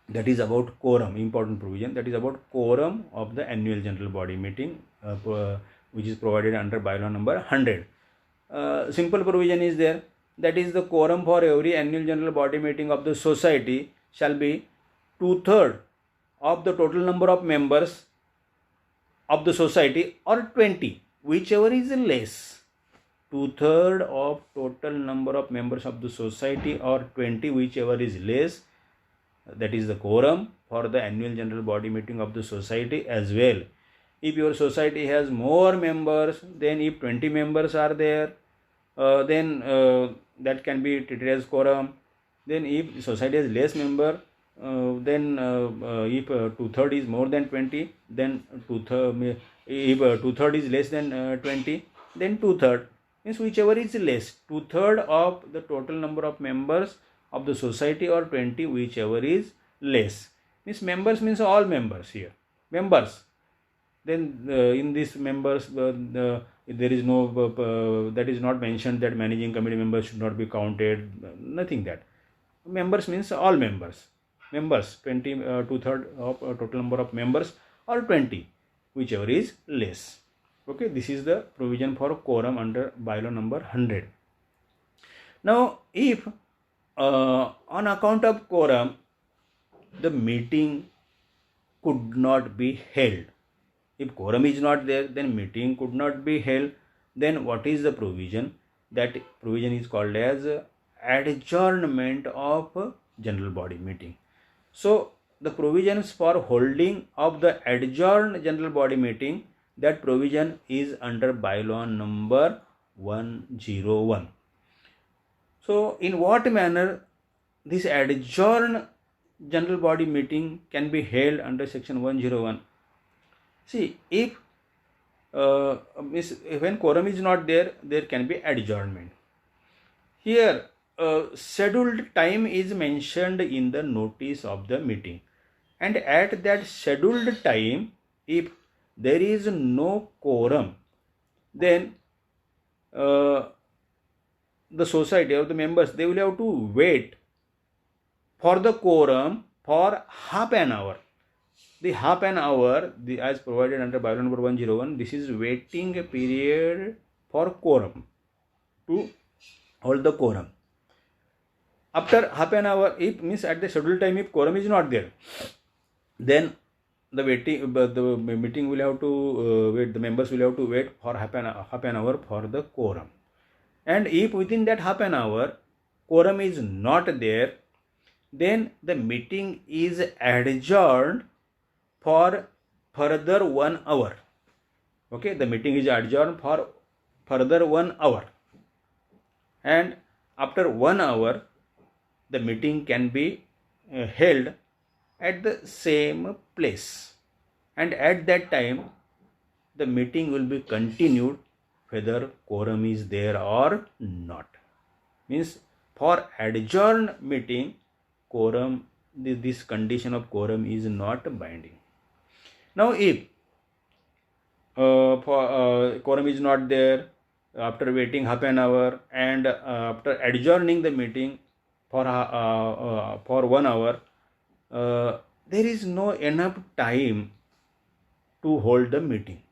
That is about quorum, important provision, that is about quorum of the annual general body meeting, which is provided under bylaw number 100. Simple provision is there, that is the quorum for every annual general body meeting of the society shall be 2/3 of the total number of members of the society, or 20, whichever is less. 2/3 of total number of members of the society, or 20, whichever is less. that is the quorum for the annual general body meeting of the society as well. If your society has more members, then if 20 members are there, then that can be treated as quorum. Then if society has less member, then if two-third is more than 20, then two-third, if two-third is less than 20, then two-third, means whichever is less, two-third of the total number of members of the society, or 20, whichever is less. Means members means all members here, members. Then in these members, there is no, that is not mentioned that managing committee members should not be counted, nothing that. Members means all members. Members, 20, two-third of total number of members, or 20, whichever is less. Okay, this is the provision for quorum under bylaw number 100. Now, if on account of quorum, the meeting could not be held. If quorum is not there, then meeting could not be held. Then what is the provision? That provision is called as adjournment of general body meeting. So the provisions for holding of the adjourned general body meeting, that provision is under bylaw number 101. So in what manner this adjourned general body meeting can be held under section 101? See, if when quorum is not there, there can be adjournment. Here, scheduled time is mentioned in the notice of the meeting, and at that scheduled time, if there is no quorum, then the society or the members, they will have to wait for the quorum for half an hour. The half an hour, as provided under bylaw number 101, this is waiting period for quorum, to hold the quorum. After half an hour, if means at the scheduled time, if quorum is not there, then the meeting will have to wait. The members will have to wait for half an hour for the quorum. And if within that half an hour quorum is not there, then the meeting is adjourned for further 1 hour. Okay, the meeting is adjourned for further 1 hour, and after 1 hour, the meeting can be held at the same place, and at that time, the meeting will be continued whether quorum is there or not. Means for adjourned meeting, quorum, this condition of quorum is not binding. Now, if quorum is not there, after waiting half an hour and after adjourning the meeting for 1 hour, there is no enough time to hold the meeting,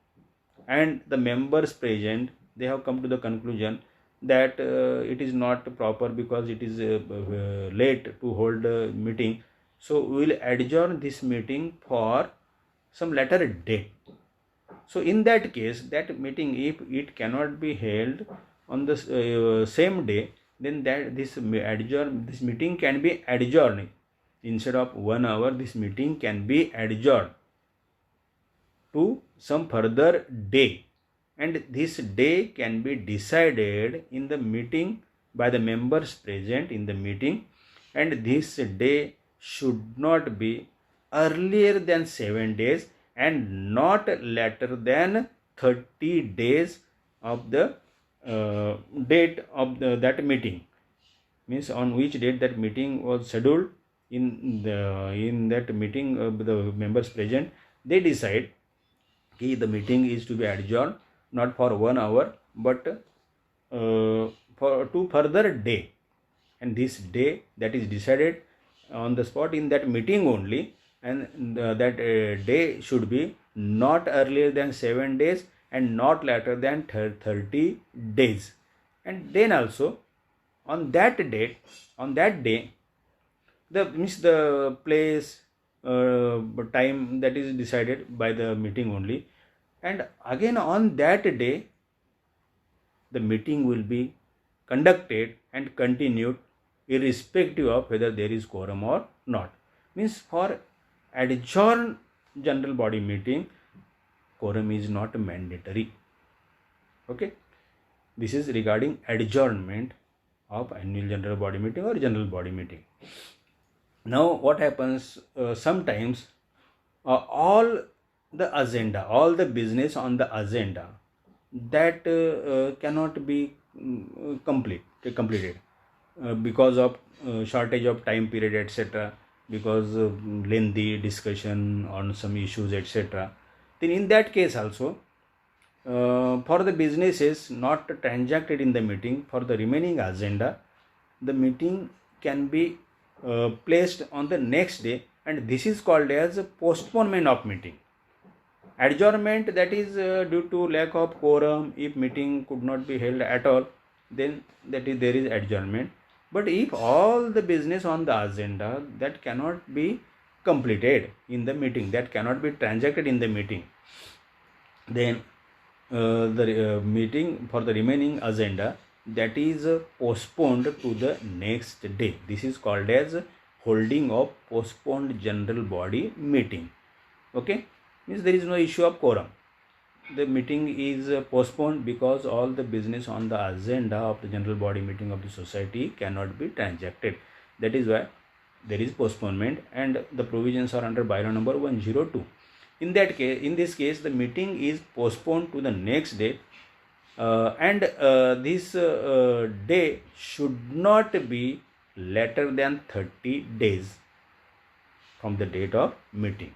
and the members present, they have come to the conclusion that it is not proper because it is late to hold the meeting, so we will adjourn this meeting for some later date. So in that case, that meeting, if it cannot be held on the same day, then this meeting can be adjourned. Instead of 1 hour, this meeting can be adjourned to some further day, and this day can be decided in the meeting by the members present in the meeting, and this day should not be earlier than 7 days and not later than 30 days of the date of that meeting. Means on which date that meeting was scheduled. In that meeting, the members present, they decide that the meeting is to be adjourned not for 1 hour but for to further day, and this day that is decided on the spot in that meeting only, and that day should be not earlier than 7 days and not later than 30 days. And then also on that day, the place, time that is decided by the meeting only, and again on that day the meeting will be conducted and continued irrespective of whether there is quorum or not. Means for adjourned general body meeting, quorum is not mandatory. Okay, this is regarding adjournment of annual general body meeting or general body meeting. Now what happens, sometimes all the business on the agenda that cannot be completed because of shortage of time period, etc., because lengthy discussion on some issues, etc. Then in that case also, for the businesses not transacted in the meeting, for the remaining agenda, the meeting can be placed on the next day, and this is called as a postponement of meeting. Adjournment, that is due to lack of quorum, if meeting could not be held at all, then there is adjournment. But if all the business on the agenda that cannot be completed in the meeting, that cannot be transacted in the meeting, then the meeting for the remaining agenda, that is postponed to the next day. This is called as holding of postponed general body meeting. Okay, means there is no issue of quorum. The meeting is postponed because all the business on the agenda of the general body meeting of the society cannot be transacted. That is why there is postponement, and the provisions are under bylaw number 102. In this case, the meeting is postponed to the next day, and this day should not be later than 30 days from the date of meeting,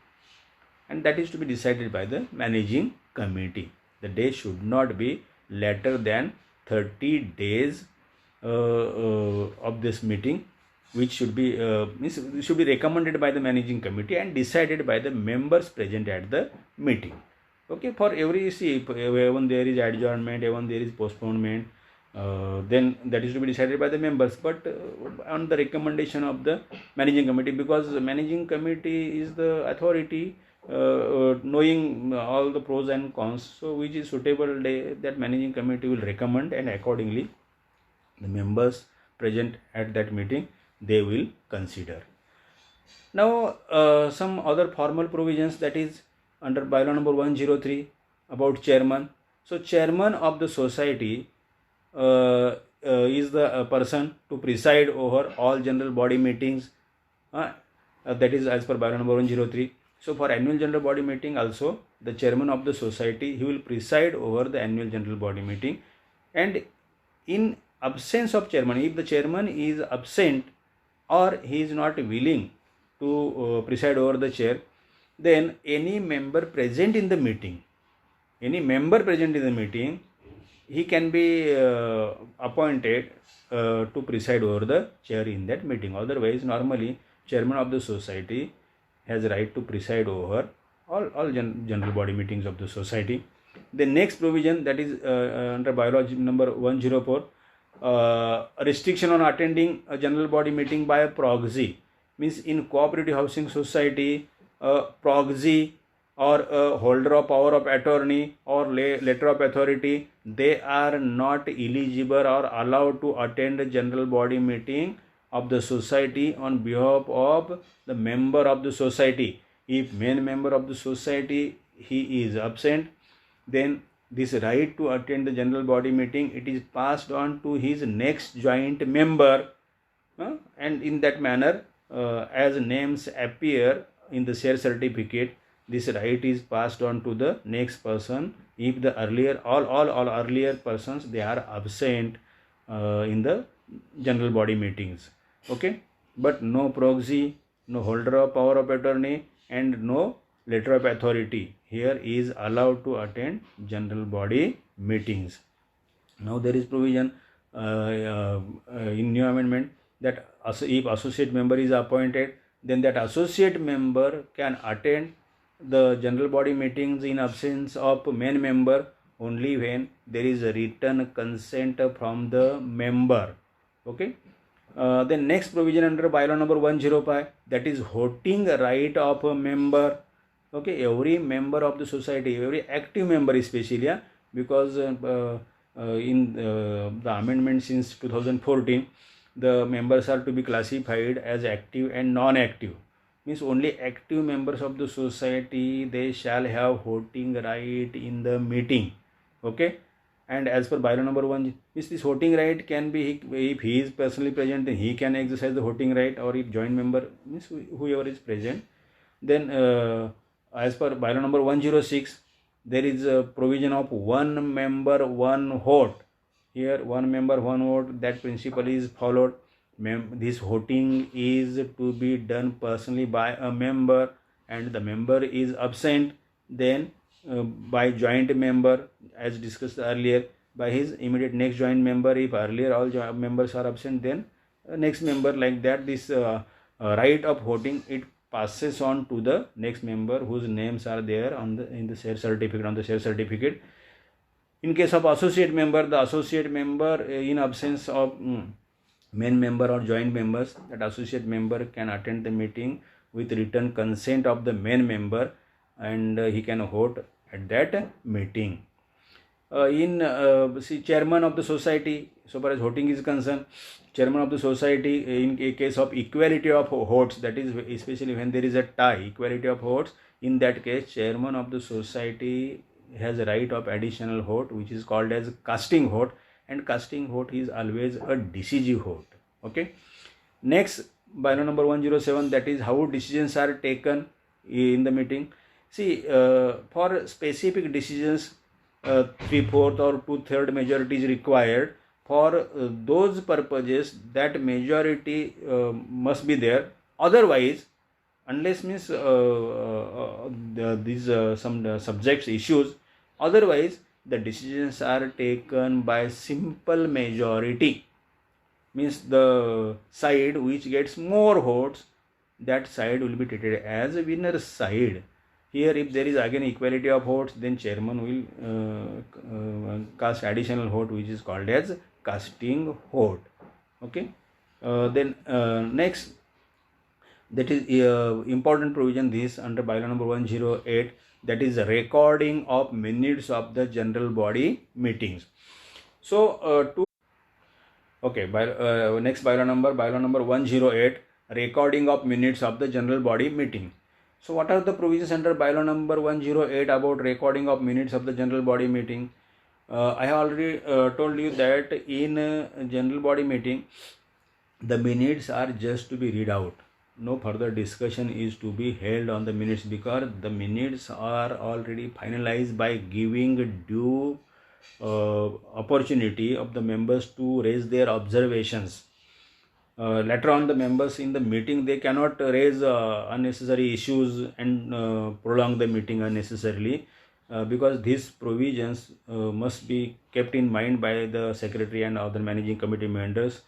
and that is to be decided by the managing committee. The day should not be later than 30 days of this meeting, which should be recommended by the managing committee and decided by the members present at the meeting. Okay, for every, even there is adjournment, even there is postponement, then that is to be decided by the members, but on the recommendation of the managing committee, because the managing committee is the authority knowing all the pros and cons. So which is suitable day, that managing committee will recommend, and accordingly the members present at that meeting, they will consider. Now some other formal provisions, that is under bylaw number 103 about chairman. So chairman of the society is the person to preside over all general body meetings, that is as per bylaw number 103. So for annual general body meeting also, the chairman of the society, he will preside over the annual general body meeting, and in absence of chairman, if the chairman is absent or he is not willing to preside over the chair, then any member present in the meeting, he can be appointed to preside over the chair in that meeting. Otherwise, normally chairman of the society has right to preside over all general body meetings of the society. The next provision, that is under bylaw number 104, restriction on attending a general body meeting by a proxy. Means in cooperative housing society, proxy or a holder of power of attorney or letter of authority, they are not eligible or allowed to attend a general body meeting of the society on behalf of the member of the society. If main member of the society, he is absent, then this right to attend the general body meeting, it is passed on to his next joint member, and in that manner, as names appear in the share certificate, this right is passed on to the next person if the earlier all earlier persons, they are absent in the general body meetings. Okay, but no proxy, no holder of power of attorney, and no letter of authority here is allowed to attend general body meetings. Now there is provision in new amendment that if associate member is appointed, then that associate member can attend the general body meetings in absence of main member only when there is a written consent from the member. Okay. The next provision under bylaw number 105, that is voting right of a member. Okay, every member of the society, every active member especially, because in the amendment since 2014, the members are to be classified as active and non-active. means only active members of the society, they shall have voting right in the meeting. Okay. And as per bylaw number 1, means this voting right can be, if he is personally present, then he can exercise the voting right, or if joint member, means whoever is present. Then as per bylaw number 106, there is a provision of one member, one vote. Here, one member, one vote, that principle is followed. This voting is to be done personally by a member, and the member is absent, then by joint member, as discussed earlier, by his immediate next joint member. If earlier all members are absent, then next member, like that. This right of voting, it passes on to the next member whose names are there on the in the share certificate, on the share certificate. In case of associate member, the associate member, in absence of main member or joint members, that associate member can attend the meeting with written consent of the main member, and he can vote at that meeting. Chairman of the society, so far as voting is concerned, chairman of the society, in a case of equality of votes, that is especially when there is a tie, equality of votes, in that case chairman of the society has a right of additional vote, which is called as casting vote, and casting vote is always a decisive vote. Okay. Next, bylaw number 107, that is how decisions are taken in the meeting. See, for specific decisions, 3/4 or 2/3 majority is required. For those purposes, that majority must be there. Otherwise, unless means these some subjects issues, otherwise the decisions are taken by simple majority. Means the side which gets more votes, that side will be treated as a winner side. Here, if there is again equality of votes, then chairman will cast additional vote, which is called as casting vote. Okay. Then next, that is important provision, this under bylaw number 108, that is recording of minutes of the general body meetings. So next bylaw number 108, recording of minutes of the general body meeting. So what are the provisions under bylaw number 108 about recording of minutes of the general body meeting? I have already told you that in general body meeting, the minutes are just to be read out. No further discussion is to be held on the minutes, because the minutes are already finalized by giving due opportunity of the members to raise their observations. Later on, the members in the meeting, they cannot raise unnecessary issues and prolong the meeting unnecessarily, because these provisions must be kept in mind by the secretary and other managing committee members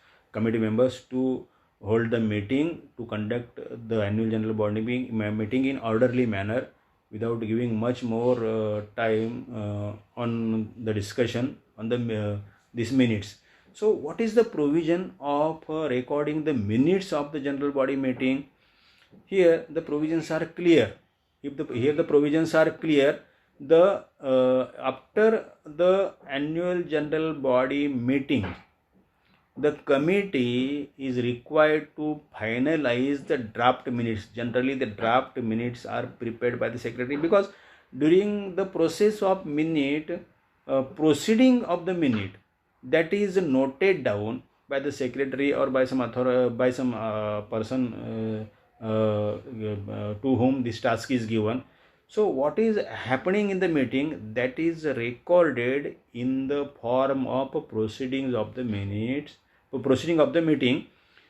to hold the meeting, to conduct the annual general body meeting in orderly manner, without giving much more time on the discussion on the these minutes. So what is the provision of recording the minutes of the general body meeting? Here the provisions are clear. Here the provisions are clear, the after the annual general body meeting, the committee is required to finalize the draft minutes. Generally, the draft minutes are prepared by the secretary, because during the process of minute, proceeding of the minute, that is noted down by the secretary or by some person to whom this task is given. So what is happening in the meeting, that is recorded in the form of proceedings of the minutes, proceeding of the meeting.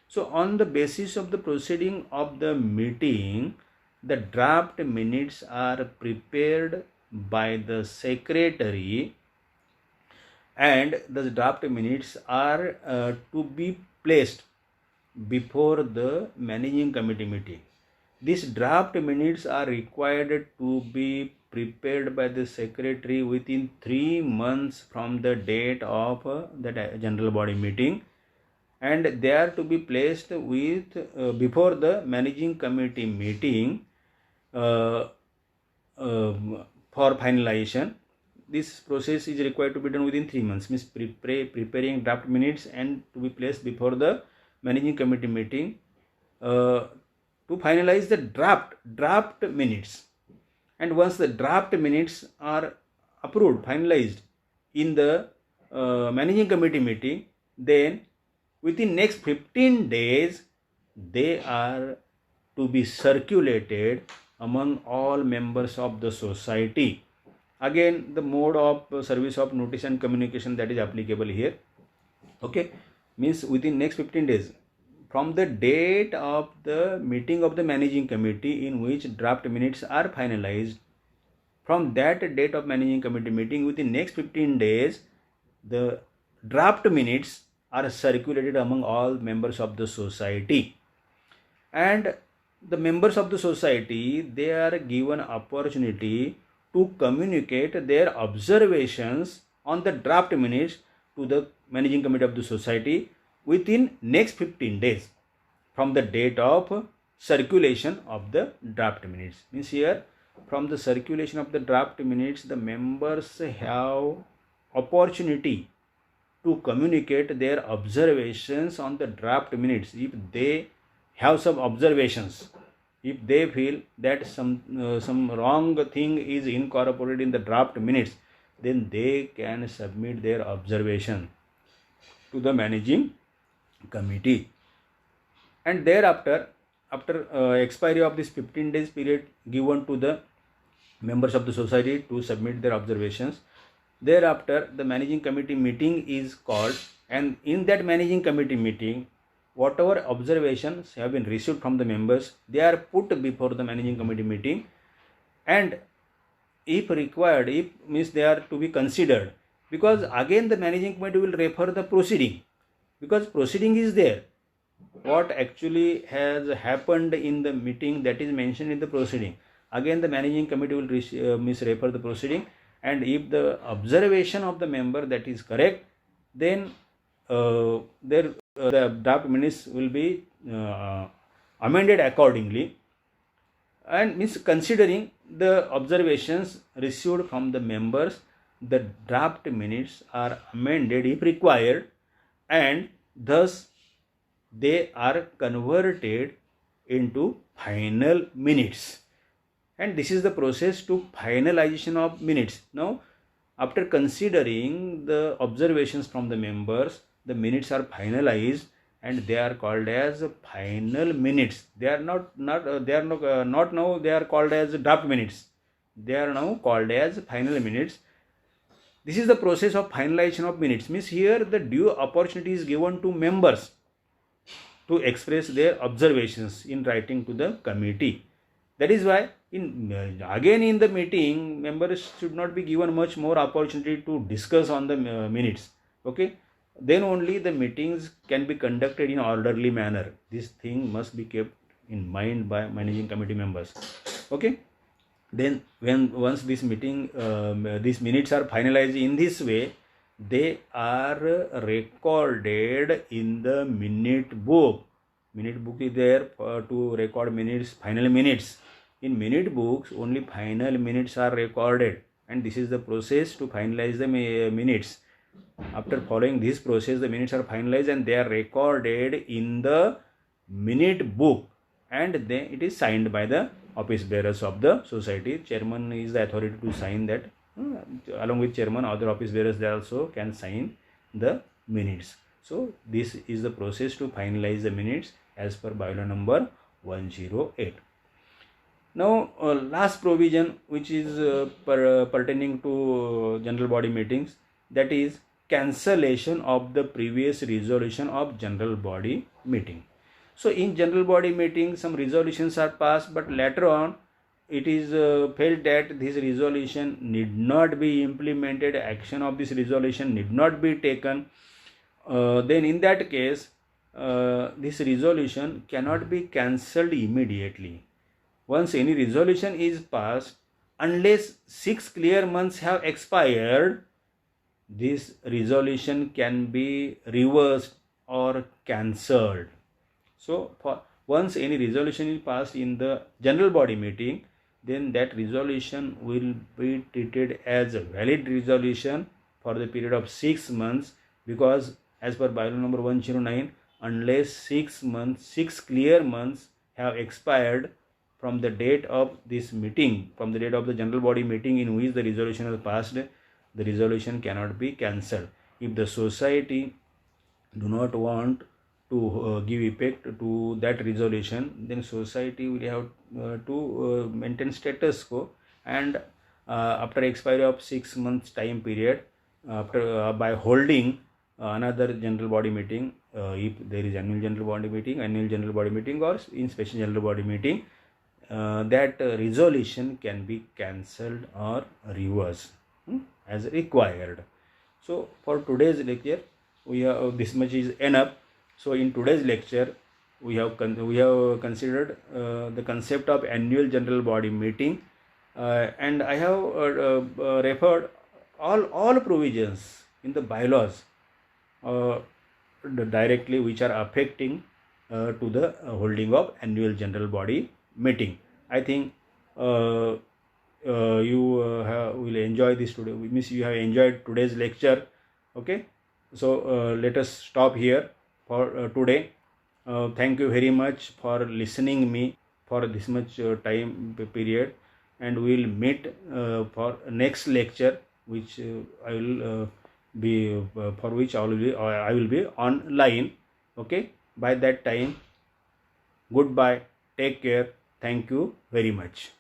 So on the basis of the proceeding of the meeting, the draft minutes are prepared by the secretary, and the draft minutes are to be placed before the managing committee meeting. These draft minutes are required to be prepared by the secretary within 3 months from the date of that general body meeting, and they are to be placed with before the managing committee meeting for finalization. This process is required to be done within 3 months, means preparing draft minutes and to be placed before the managing committee meeting to finalize the draft minutes. And once the draft minutes are approved, finalized in the managing committee meeting, then within next 15 days they are to be circulated among all members of the society. Again, the mode of service of notice and communication that is applicable here. Okay, means within next 15 days from the date of the meeting of the managing committee in which draft minutes are finalized, from that date of managing committee meeting, within next 15 days the draft minutes are circulated among all members of the society. And the members of the society, they are given opportunity to communicate their observations on the draft minutes to the managing committee of the society within next 15 days from the date of circulation of the draft minutes. Means here, from the circulation of the draft minutes, the members have opportunity to communicate their observations on the draft minutes. If they have some observations, if they feel that some wrong thing is incorporated in the draft minutes, then they can submit their observation to the managing committee. And thereafter, after expiry of this 15 days period given to the members of the society to submit their observations, thereafter the managing committee meeting is called, and in that managing committee meeting, whatever observations have been received from the members, they are put before the managing committee meeting, and if required, if means they are to be considered, because again the managing committee will refer the proceeding, because proceeding is there. What actually has happened in the meeting, that is mentioned in the proceeding. Again the managing committee will refer the proceeding, and if the observation of the member that is correct, then the draft minutes will be amended accordingly. And means considering the observations received from the members, the draft minutes are amended if required, and thus they are converted into final minutes. And this is the process to finalization of minutes. Now, after considering the observations from the members, the minutes are finalized and they are called as final minutes. They are not now they are called as draft minutes. They are now called as final minutes. This is the process of finalization of minutes. Means here the due opportunity is given to members to express their observations in writing to the committee. That is why again in the meeting, members should not be given much more opportunity to discuss on the minutes. Okay, then only the meetings can be conducted in orderly manner. This thing must be kept in mind by managing committee members. Okay, then once this meeting, these minutes are finalized in this way, they are recorded in the minute book. Minute book is there to record minutes, final minutes. In minute books, only final minutes are recorded, and this is the process to finalize the minutes. After following this process, the minutes are finalized and they are recorded in the minute book, and then it is signed by the office bearers of the society. Chairman is the authority to sign that. Along with chairman, other office bearers, they also can sign the minutes. So this is the process to finalize the minutes as per bylaw number 108. Now, last provision which is pertaining to general body meetings, that is cancellation of the previous resolution of general body meeting. So in general body meeting, some resolutions are passed, but later on it is felt that this resolution need not be implemented, action of this resolution need not be taken. Then in that case, this resolution cannot be cancelled immediately. Once any resolution is passed, unless 6 clear months have expired, this resolution can be reversed or cancelled. So once any resolution is passed in the general body meeting, then that resolution will be treated as a valid resolution for the period of 6 months, because as per bylaw number 109, unless 6 clear months have expired from the date of this meeting, from the date of the general body meeting in which the resolution was passed, the resolution cannot be cancelled. If the society do not want to give effect to that resolution, then society will have to maintain status quo, and after expiry of 6 months time period, after by holding another general body meeting, if there is annual general body meeting or in special general body meeting, that resolution can be cancelled or reversed as required. So for today's lecture, we have this much is enough. So in today's lecture, we have considered the concept of annual general body meeting, and I have referred all provisions in the bylaws directly which are affecting to the holding of annual general body meeting. I think you will enjoy this today. Means you have enjoyed today's lecture. Okay, so let us stop here for today. Thank you very much for listening me for this much time period, and we will meet for next lecture, which I will be for which I will be online. Okay, by that time, goodbye, take care, thank you very much.